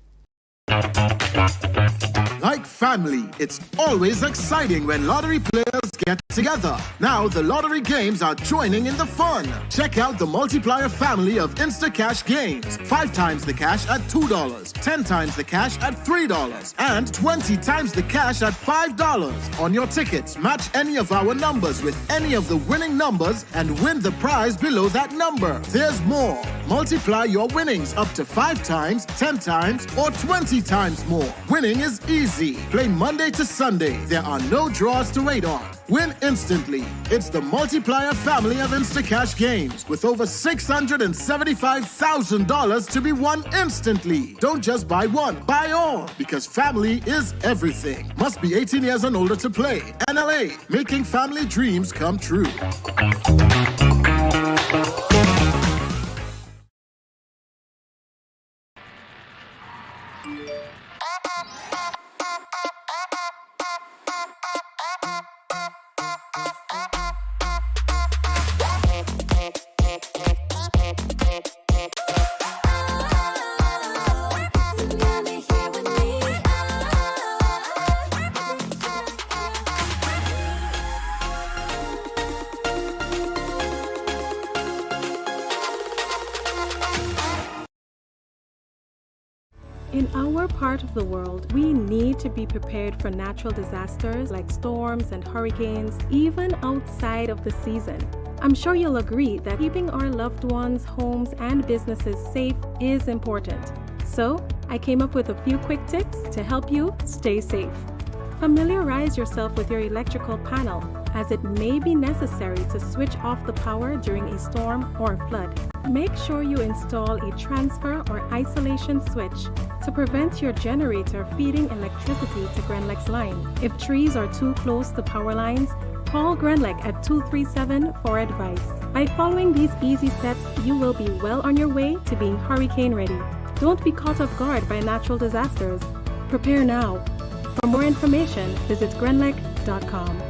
Like family, it's always exciting when lottery players get together. Now the lottery games are joining in the fun. Check out the multiplier family of Instacash games. 5 times the cash at $2, 10 times the cash at $3, and 20 times the cash at $5. On your tickets, match any of our numbers with any of the winning numbers and win the prize below that number. There's more. Multiply your winnings up to 5 times, 10 times, or 20 times more. Winning is easy. Play Monday to Sunday. There are no draws to wait on. Win instantly. It's the multiplier family of Instacash games with over $675,000 to be won instantly. Don't just buy one, buy all, because family is everything. Must be 18 years and older to play. NLA, making family dreams come true. In our part of the world, we need to be prepared for natural disasters like storms and hurricanes, even outside of the season. I'm sure you'll agree that keeping our loved ones, homes, and businesses safe is important. So, I came up with a few quick tips to help you stay safe. Familiarize yourself with your electrical panel, as it may be necessary to switch off the power during a storm or flood. Make sure you install a transfer or isolation switch to prevent your generator feeding electricity to Grenlec's line. If trees are too close to power lines, call Grenlec at 237 for advice. By following these easy steps, you will be well on your way to being hurricane ready. Don't be caught off guard by natural disasters. Prepare now. For more information, visit grenlec.com.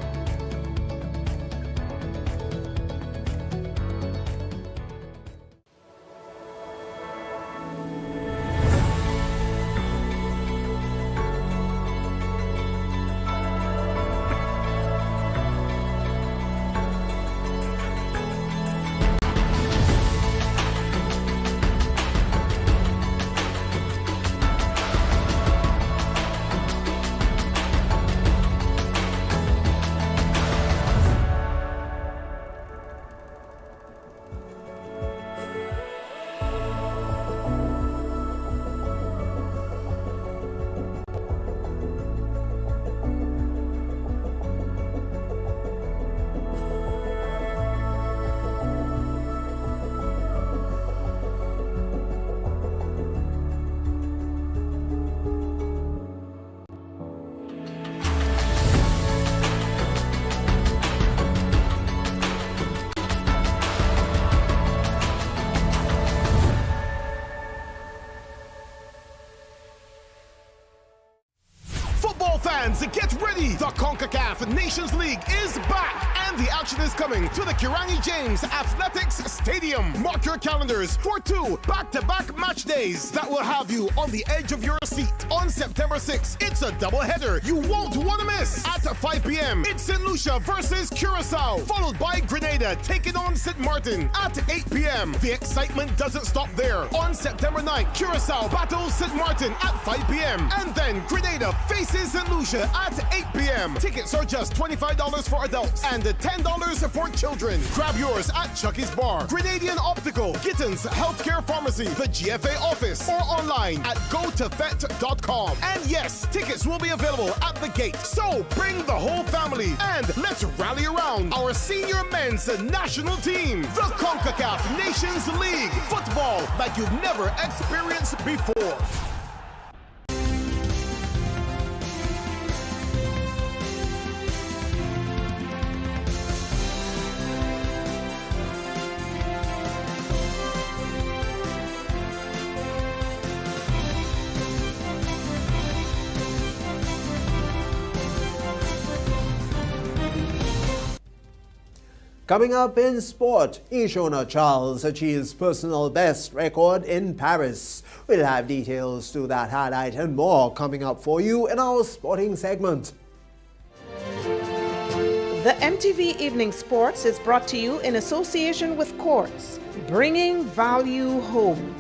Fans, get ready! The CONCACAF Nations League is back, and the action is coming to the Kirangi James Athletics Stadium. Mark your calendars for 2 back-to-back match days that will have you on the edge of your seat. On September 6th, it's a doubleheader you won't want to miss. At 5 p.m., it's St. Lucia versus Curacao, followed by Grenada taking on St. Martin at 8 p.m. The excitement doesn't stop there. On September 9th, Curacao battles St. Martin at 5 p.m. And then Grenada faces St. Lucia at 8 p.m. Tickets are just $25 for adults and $10 for children. Grab yours at Chucky's Bar, Grenadian Optical, Gittins Healthcare Pharmacy, the GFA office, or online at gotofet.com. And yes, tickets will be available at the gate. So bring the whole family and let's rally around our senior men's national team. The CONCACAF Nations League. Football like you've never experienced before. Coming up in sport, Ishona Charles achieves personal best record in Paris. We'll have details to that highlight and more coming up for you in our sporting segment. The MTV Evening Sports is brought to you in association with Quartz, bringing value home.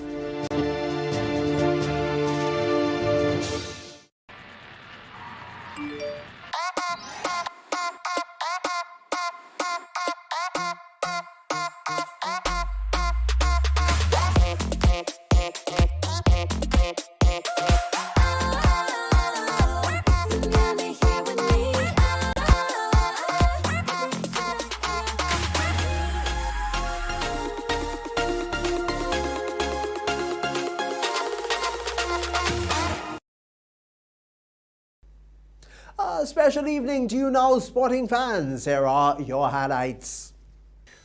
A special evening to you now, sporting fans. Here are your highlights.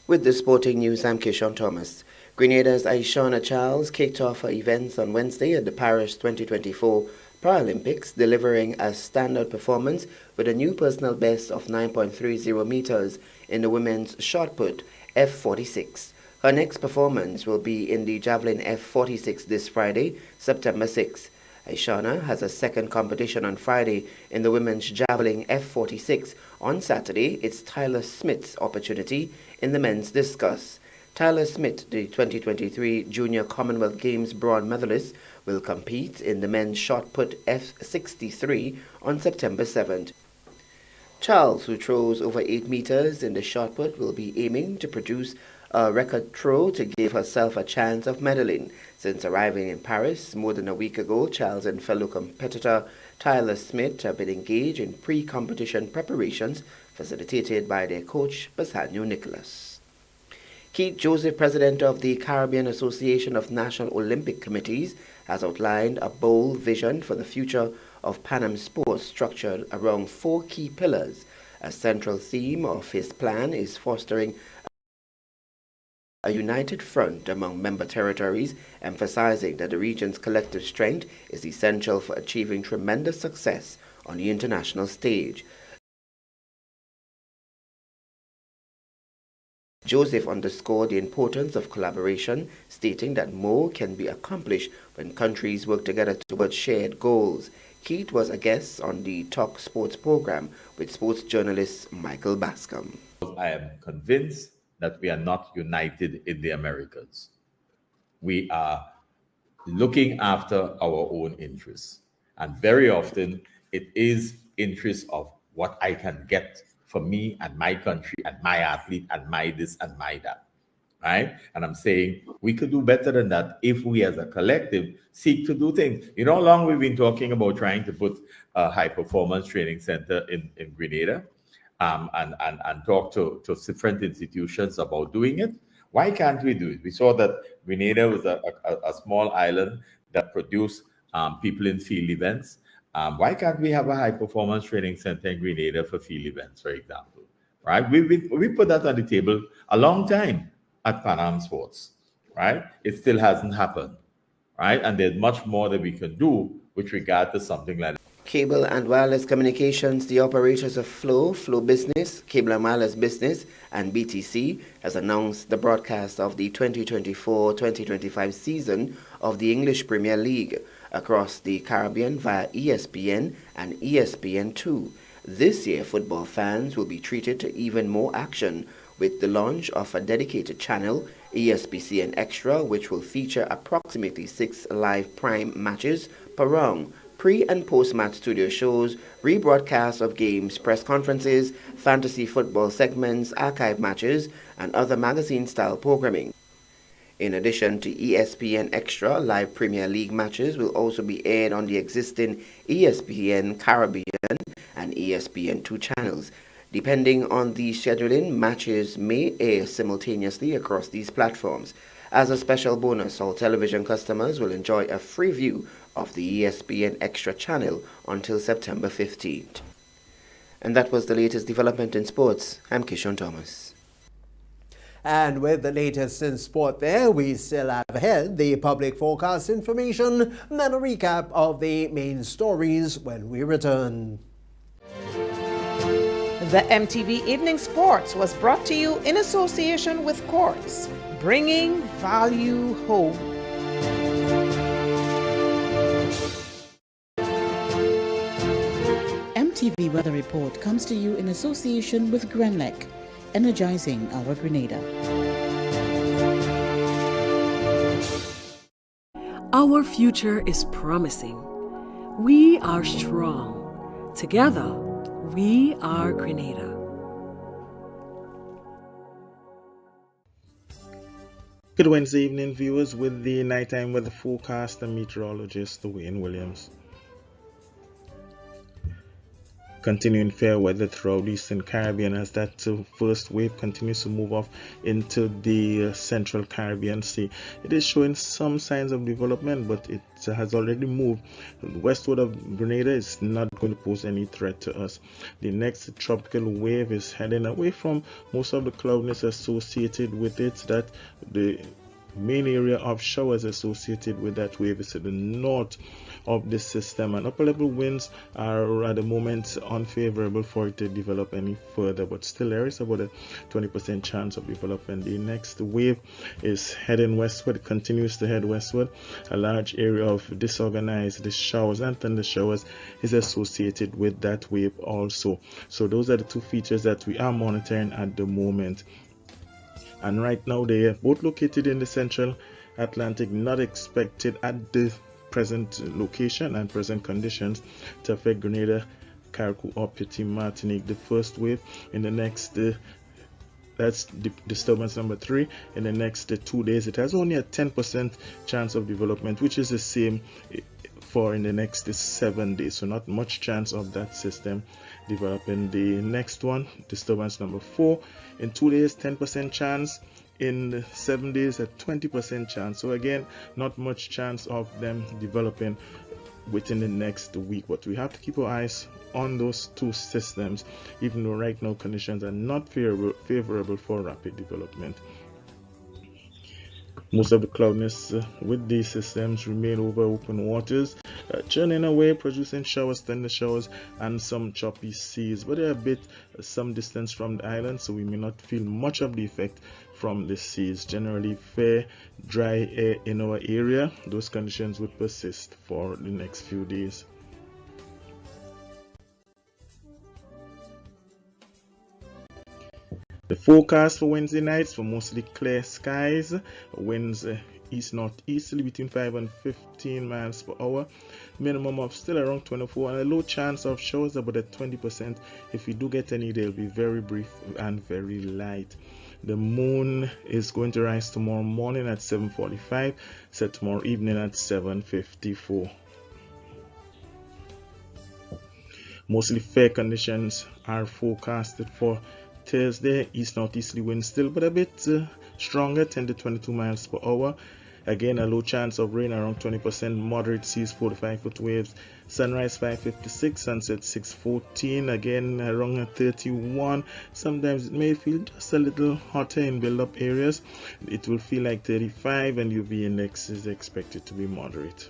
With the sporting news, I'm Kishon Thomas. Grenada's Aishana Charles kicked off her events on Wednesday at the Paris 2024 Paralympics, delivering a standout performance with a new personal best of 9.30 meters in the women's shot put F46. Her next performance will be in the javelin F46 this Friday, September 6. Aishana has a second competition on Friday in the women's javelin F46. On Saturday, it's Tyler Smith's opportunity in the men's discus. Tyler Smith, the 2023 Junior Commonwealth Games bronze medalist, will compete in the men's shot put F63 on September 7th. Charles, who throws over 8 meters in the shot put, will be aiming to produce a record throw to give herself a chance of medaling. Since arriving in Paris more than a week ago, Charles and fellow competitor Tyler Smith have been engaged in pre-competition preparations facilitated by their coach, Bassanio Nicholas. Keith Joseph, president of the Caribbean Association of National Olympic Committees, has outlined a bold vision for the future of Pan Am sports structured around 4 key pillars. A central theme of his plan is fostering a united front among member territories, emphasizing that the region's collective strength is essential for achieving tremendous success on the international stage. Joseph underscored the importance of collaboration, stating that more can be accomplished when countries work together towards shared goals. Keith was a guest on the Talk Sports program with sports journalist Michael Bascom. I am convinced that we are not united in the Americas. We are looking after our own interests. And very often it is interests of what I can get for me and my country and my athlete and my this and my that, right? And I'm saying we could do better than that if we as a collective seek to do things. You know how long we've been talking about trying to put a high performance training center in Grenada? And talk to different institutions about doing it. Why can't we do it? We saw that Grenada was a small island that produced people in field events. Why can't we have a high-performance training center in Grenada for field events, for example? Right? We put that on the table a long time at Pan Am Sports, right? It still hasn't happened, right? And there's much more that we can do with regard to something like that. Cable and Wireless Communications, the operators of Flow Business, Cable and Wireless Business, and BTC, has announced the broadcast of the 2024-2025 season of the English Premier League across the Caribbean via ESPN and ESPN2. This year, football fans will be treated to even more action with the launch of a dedicated channel, ESPCN Extra, which will feature approximately 6 live prime matches per round, pre- and post-match studio shows, rebroadcasts of games, press conferences, fantasy football segments, archive matches, and other magazine-style programming. In addition to ESPN Extra, live Premier League matches will also be aired on the existing ESPN Caribbean and ESPN2 channels. Depending on the scheduling, matches may air simultaneously across these platforms. As a special bonus, all television customers will enjoy a free view of the ESPN Extra channel until September 15th. And that was the latest development in sports. I'm Kishon Thomas. And with the latest in sport there, we still have ahead the public forecast information, then a recap of the main stories when we return. The MTV Evening Sports was brought to you in association with Quartz, bringing value home. MTV MTV Weather Report comes to you in association with Grenlec, energizing our Grenada. Our future is promising. We are strong. Together, we are Grenada. Good Wednesday evening, viewers, with the nighttime weather forecast and meteorologist Wayne Williams. Continuing fair weather throughout the Eastern Caribbean as that first wave continues to move off into the Central Caribbean Sea. It is showing some signs of development, but it has already moved westward of Grenada. Is not going to pose any threat to us. The next tropical wave is heading away from most of the cloudiness associated with it. That the main area of showers associated with that wave is to the north of the system, and upper level winds are at the moment unfavorable for it to develop any further, but still there is about a 20% chance of development. The next wave is heading westward. It continues to head westward. A large area of disorganized showers and thunder showers is associated with that wave also. So those are the two features that we are monitoring at the moment. And right now they are both located in the Central Atlantic, not expected at the present location and present conditions to affect Grenada, Carriacou or Petit Martinique. The first wave in the next that's disturbance number 3. In the next 2 days, it has only a 10% chance of development, which is the same for in the next 7 days. So not much chance of that system developing. The next one, disturbance number 4, in 2 days, 10% chance. In 7 days, a 20% chance. So again, not much chance of them developing within the next week. But we have to keep our eyes on those two systems, even though right now conditions are not favorable for rapid development. Most of the cloudiness with these systems remain over open waters, churning away, producing showers, thunder showers, and some choppy seas. But they're a bit some distance from the island, so we may not feel much of the effect from the seas. Generally fair, dry air in our area. Those conditions would persist for the next few days. The forecast for Wednesday nights for mostly clear skies, winds east-northeasterly between 5 and 15 miles per hour, minimum of still around 24, and a low chance of showers about at 20%. If we do get any, they'll be very brief and very light. The moon is going to rise tomorrow morning at 7:45, set tomorrow evening at 7:54. Mostly fair conditions are forecasted for Thursday. East-northeasterly winds still, but a bit stronger, 10 to 22 miles per hour. Again, a low chance of rain, around 20%. Moderate seas, 4 to 5 foot waves. Sunrise 5:56, sunset 6:14. Again, around 31. Sometimes it may feel just a little hotter in build-up areas. It will feel like 35, and UV index is expected to be moderate.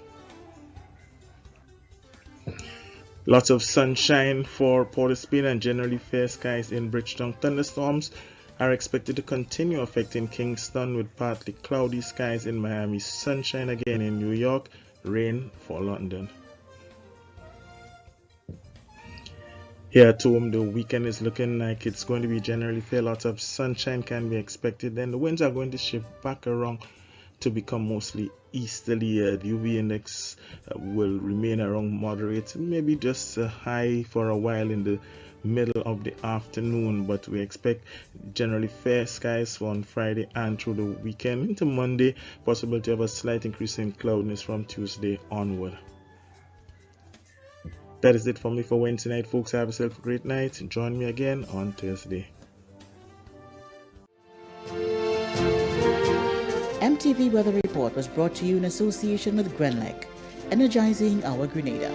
Lots of sunshine for Port of Spain and generally fair skies in Bridgetown. Thunderstorms are expected to continue affecting Kingston with partly cloudy skies in Miami. Sunshine again in New York. Rain for London. Here at home, the weekend is looking like it's going to be generally fair. Lots of sunshine can be expected. Then the winds are going to shift back around to become mostly easterly. The UV index will remain around moderate, maybe just high for a while in the middle of the afternoon, but we expect generally fair skies on Friday and through the weekend into Monday. Possibility of a slight increase in cloudiness from Tuesday onward. That is it for me for Wednesday night, folks. Have yourself a great night. Join me again on Thursday. MTV Weather Report was brought to you in association with Grenlec, energizing our Grenada.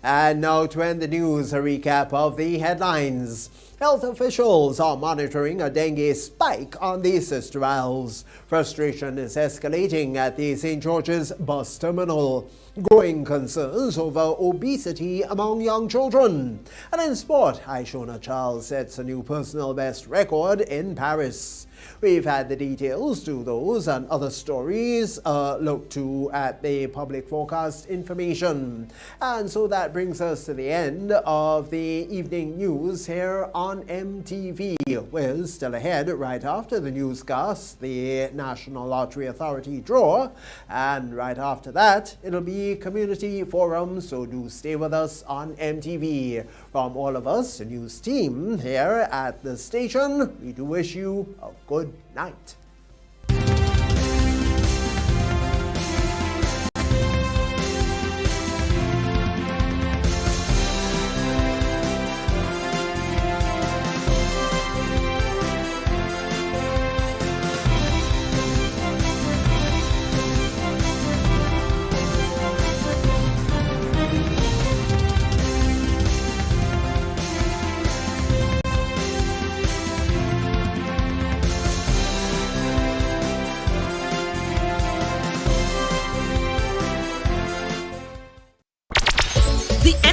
And now to end the news, a recap of the headlines. Health officials are monitoring a dengue spike on the Sister Isles. Frustration is escalating at the St. George's bus terminal. Growing concerns over obesity among young children. And in sport, Aishona Charles sets a new personal best record in Paris. We've had the details to those and other stories look to at the public forecast information. And so that brings us to the end of the evening news here on MTV. We're still ahead right after the newscast, the National Lottery Authority draw. And right after that, it'll be Community Forum, so do stay with us on MTV. From all of us, the news team here at the station, we do wish you a good night.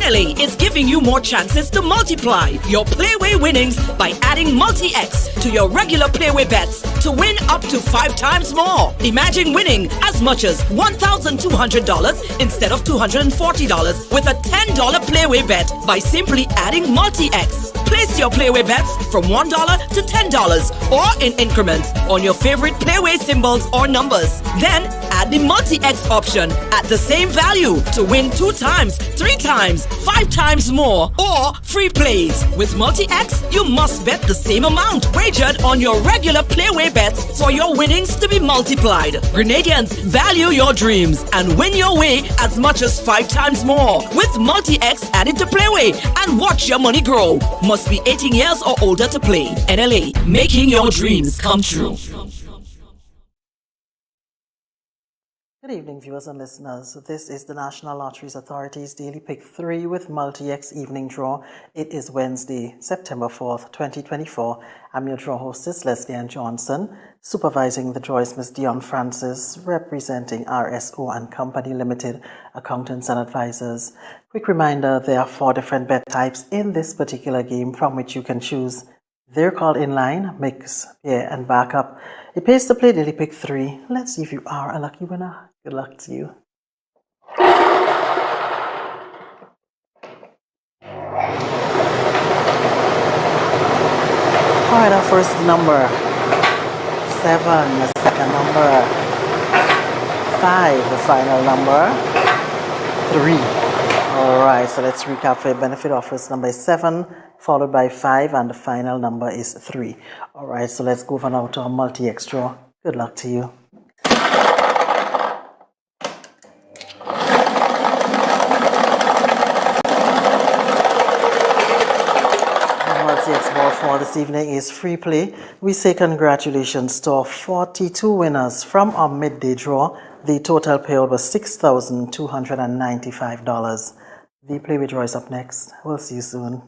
NLA is giving you more chances to multiply your Playway winnings by adding Multi-X to your regular Playway bets to win up to 5 times more. Imagine winning as much as $1,200 instead of $240 with a $10 Playway bet by simply adding Multi-X. Place your Playway bets from $1 to $10 or in increments on your favorite Playway symbols or numbers. Then add the Multi-X option at the same value to win 2 times, 3 times, 5 times more or free plays. With Multi-X, you must bet the same amount wagered on your regular Playway bets for your winnings to be multiplied. Grenadians, value your dreams and win your way as much as 5 times more with Multi-X added to Playway and watch your money grow. Must be 18 years or older to play. NLA, making your dreams come true. Good evening, viewers and listeners. This is the National Lotteries Authority's Daily Pick 3 with Multi-X Evening Draw. It is Wednesday, September 4th, 2024. I'm your draw hostess, Leslie Ann Johnson. Supervising the draw is Ms. Dion Francis, representing RSO and Company Limited, accountants and advisors. Quick reminder, there are 4 different bet types in this particular game from which you can choose. They're called inline, mix, pair, and backup. It pays to play Daily Pick 3. Let's see if you are a lucky winner. Good luck to you. All right, our first number, 7, the second number, 5, the final number, 3. All right, so let's recap for your benefit. Our first number is 7, followed by 5, and the final number is 3. All right, so let's go for now to our Multi-X draw. Good luck to you. Multi-X ball for this evening is free play. We say congratulations to our 42 winners from our midday draw. The total payout was $6,295. The Playway draw is up next. We'll see you soon.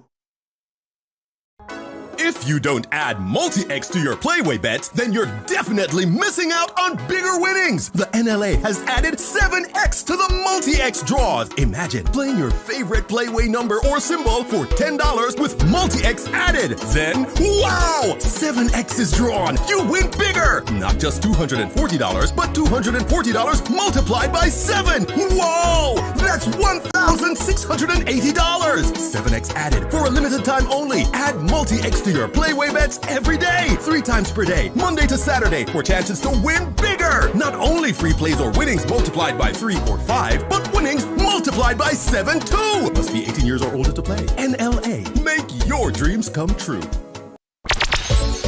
If you don't add Multi-X to your Playway bets, then you're definitely missing out on bigger winnings. The NLA has added 7X to the Multi-X draws. Imagine playing your favorite Playway number or symbol for $10 with Multi-X added. Then, wow! 7X is drawn. You win bigger. Not just $240, but $240 multiplied by 7. Whoa! That's $1,680. 7X added for a limited time only. Add Multi-X to your Playway bets every day, 3 times per day, Monday to Saturday, for chances to win bigger. Not only free plays or winnings multiplied by 3 or 5, but winnings multiplied by 7 too. Must be 18 years or older to play. NLA, make your dreams come true.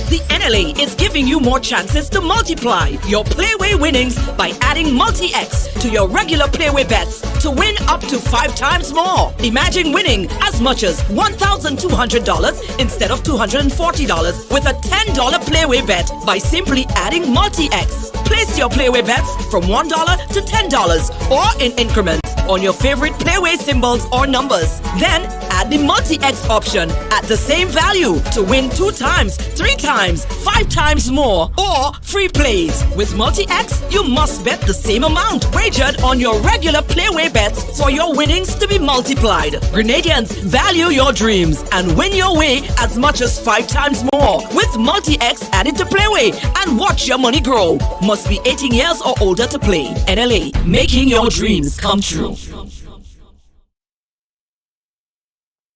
The NLA is giving you more chances to multiply your Playway winnings by adding Multi-X to your regular Playway bets to win up to 5 times more. Imagine winning as much as $1,200 instead of $240 with a $10 Playway bet by simply adding Multi-X. Place your Playway bets from $1 to $10 or in increments on your favorite Playway symbols or numbers. Then add the multi-X option at the same value to win 2 times, 3 times, 5 times more, or free plays. With multi-X, you must bet the same amount wagered on your regular playway bets for your winnings to be multiplied. Grenadians, value your dreams and win your way as much as 5 times more with multi-X added to playway and watch your money grow. Must be 18 years or older to play. NLA, making your dreams come true.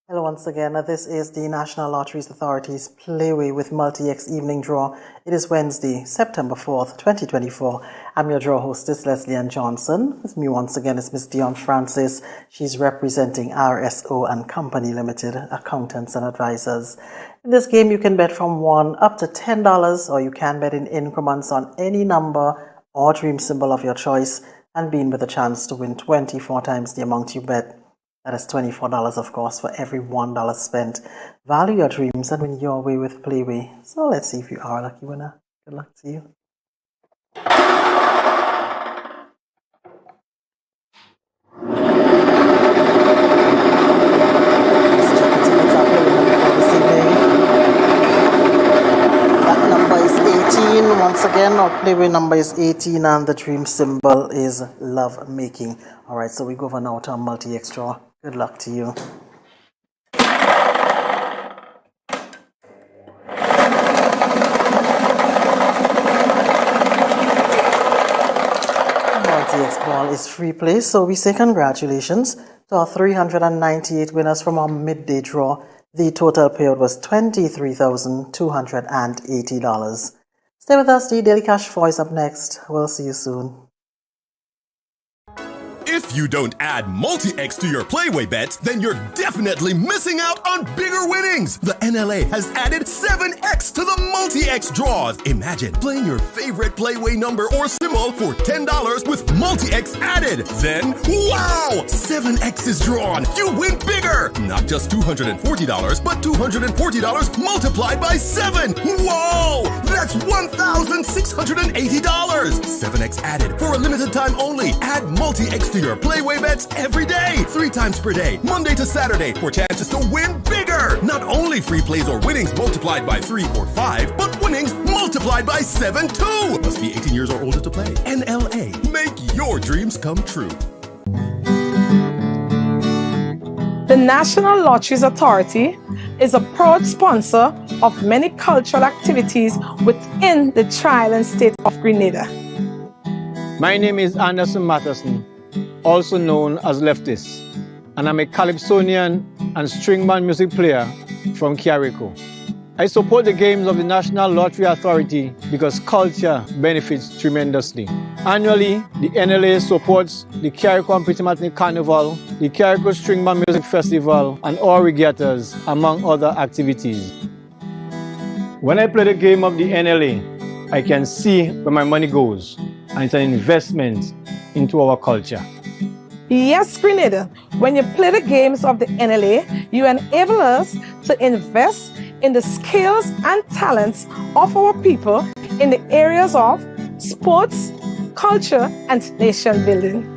Hello once again. This is the National Lotteries Authority's Playway with Multi-X Evening Draw. It is Wednesday, September 4th, 2024. I'm your draw hostess, Leslie Ann Johnson. With me once again is Miss Dion Francis. She's representing RSO and Company Limited, accountants and advisors. In this game, you can bet from $1 up to $10, or you can bet in increments on any number or dream symbol of your choice, and being with a chance to win 24 times the amount you bet. That is $24, of course, for every $1 spent. Value your dreams and win your way with Playway. So let's see if you are a lucky winner. Good luck to you. Once again, our playway number is 18 and the dream symbol is love making. Alright, so we go over now to our multi-X draw. Good luck to you. Multi-X ball is free play, so we say congratulations to our 398 winners from our midday draw. The total payout was $23,280. Stay with us, the Daily Cash 4 is up next. We'll see you soon. If you don't add multi-X to your Playway bets, then you're definitely missing out on bigger winnings. The NLA has added 7X to the multi-X draws. Imagine playing your favorite Playway number or symbol for $10 with multi-X added. Then, wow! 7X is drawn. You win bigger. Not just $240, but $240 multiplied by 7. Whoa! That's $1,680. 7X added for a limited time only. Add multi-X to your Playway bets every day, 3 times per day, Monday to Saturday, for chances to win bigger. Not only free plays or winnings multiplied by 3 or 5, but winnings multiplied by 7 too. Must be 18 years or older to play. NLA, make your dreams come true. The National Lotteries Authority is a proud sponsor of many cultural activities within the Tri-Island state of Grenada. My name is Anderson Matheson, also known as Leftist, and I'm a Calypsonian and string band music player from Carrico. I support the games of the National Lottery Authority because culture benefits tremendously. Annually, the NLA supports the Carrico and Pittimatney Carnival, the Carrico String Band Music Festival, and all regattas, among other activities. When I play the game of the NLA, I can see where my money goes, and it's an investment into our culture. Yes, Grenada, when you play the games of the NLA, you enable us to invest in the skills and talents of our people in the areas of sports, culture, and nation building.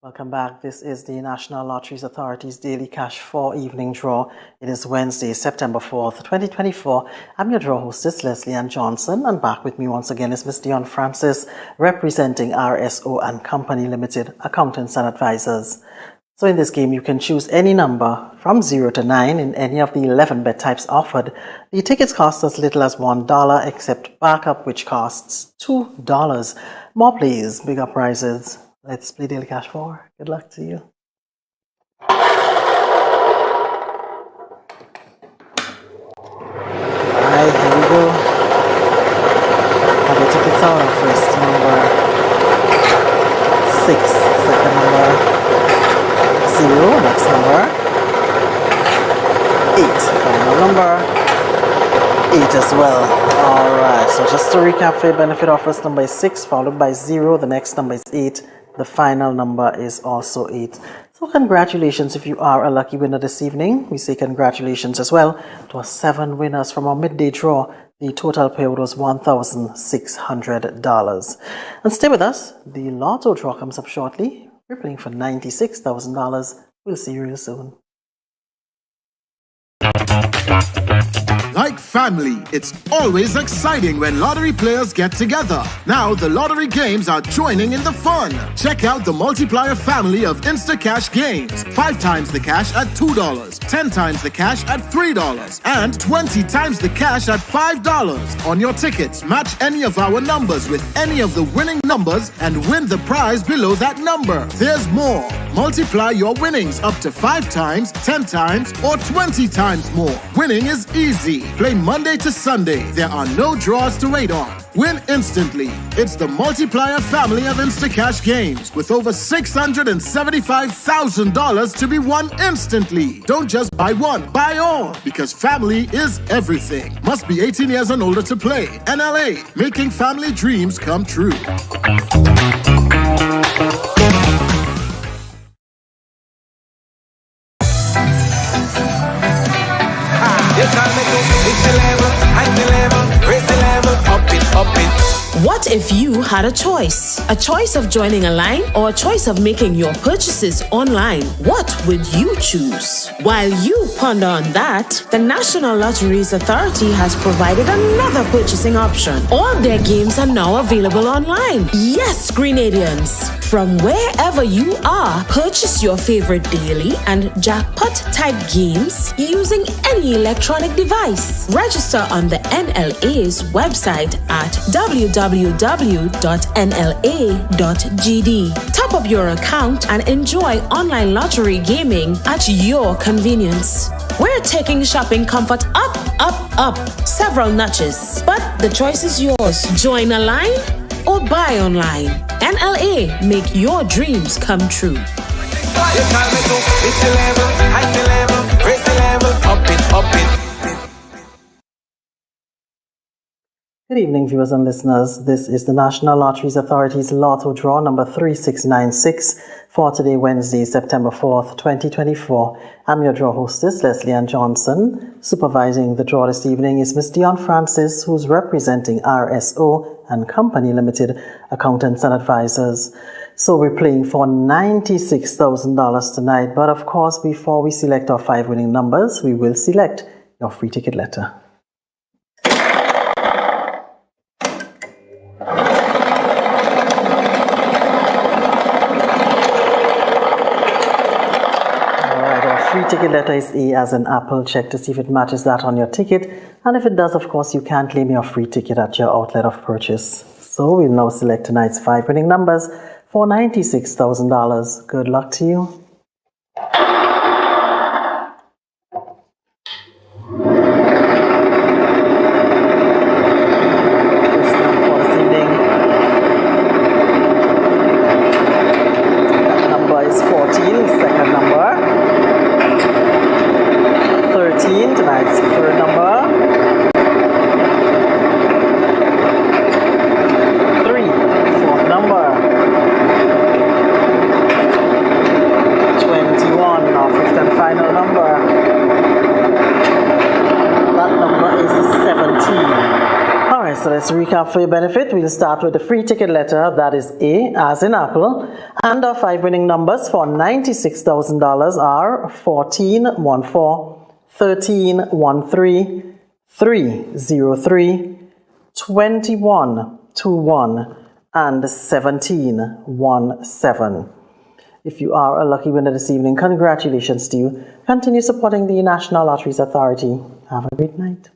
Welcome back. This is the National Lotteries Authority's Daily Cash 4 Evening Draw. It is Wednesday, September 4th, 2024. I'm your draw hostess, Leslie Ann Johnson, and back with me once again is Miss Dion Francis, representing RSO and Company Limited, accountants and advisors. So in this game, you can choose any number from 0 to 9 in any of the 11 bet types offered. The tickets cost as little as $1, except backup, which costs $2. More plays, bigger prizes. Let's play Daily Cash 4. Good luck to you. Alright, here we go. Have your tickets out. Our first number 6, second number 0, next number 8, final number 8 as well. Alright, so just to recap for your benefit, our first number is 6, followed by 0, the next number is 8. The final number is also 8. So congratulations if you are a lucky winner this evening. We say congratulations as well to our 7 winners from our midday draw. The total payout was $1,600. And stay with us. The lotto draw comes up shortly. We're playing for $96,000 We'll see you real soon. Like family, it's always exciting when lottery players get together. Now the lottery games are joining in the fun. Check out the multiplier family of Instacash games. 5 times the cash at $2, 10 times the cash at $3, and 20 times the cash at $5. On your tickets, match any of our numbers with any of the winning numbers and win the prize below that number. There's more. Multiply your winnings up to 5 times, 10 times, or 20 times more. Winning is easy. Play Monday to Sunday. There are no draws to wait on. Win instantly. It's the multiplier family of Instacash games with over $675,000 to be won instantly. Don't just buy one, buy all, because family is everything. Must be 18 years and older to play. NLA, making family dreams come true. What if you had a choice? A choice of joining a line or a choice of making your purchases online? What would you choose? While you ponder on that, the National Lotteries Authority has provided another purchasing option. All their games are now available online. Yes, Grenadians! From wherever you are, purchase your favorite daily and jackpot type games using any electronic device. Register on the NLA's website at www.nla.gd. Top up your account and enjoy online lottery gaming at your convenience. We're taking shopping comfort up, up, up several notches, but the choice is yours. Join a line or buy online. NLA, make your dreams come true. Good evening, viewers and listeners. This is the National Lotteries Authority's Lotto Draw number 3696 for today, Wednesday, September 4th, 2024. I'm your draw hostess, Leslie Ann Johnson. Supervising the draw this evening is Ms. Dion Francis, who's representing RSO and Company Limited, accountants and advisors. So we're playing for $96,000 tonight. But of course, before we select our 5 winning numbers, we will select your free ticket letter. Free ticket letter is A as in apple. Check to see if it matches that on your ticket. And if it does, of course, you can claim your free ticket at your outlet of purchase. So we'll now select tonight's 5 winning numbers for $96,000. Good luck to you. Tonight's third number. 3, fourth number. 21, our fifth and final number. That number is 17. Alright, so let's recap for your benefit. We'll start with the free ticket letter, that is A as in apple. And our 5 winning numbers for $96,000 are 14, 14. 13, 13, 303, 21, 21, and 17, 17. If you are a lucky winner this evening, congratulations to you. Continue supporting the National Lotteries Authority. Have a great night.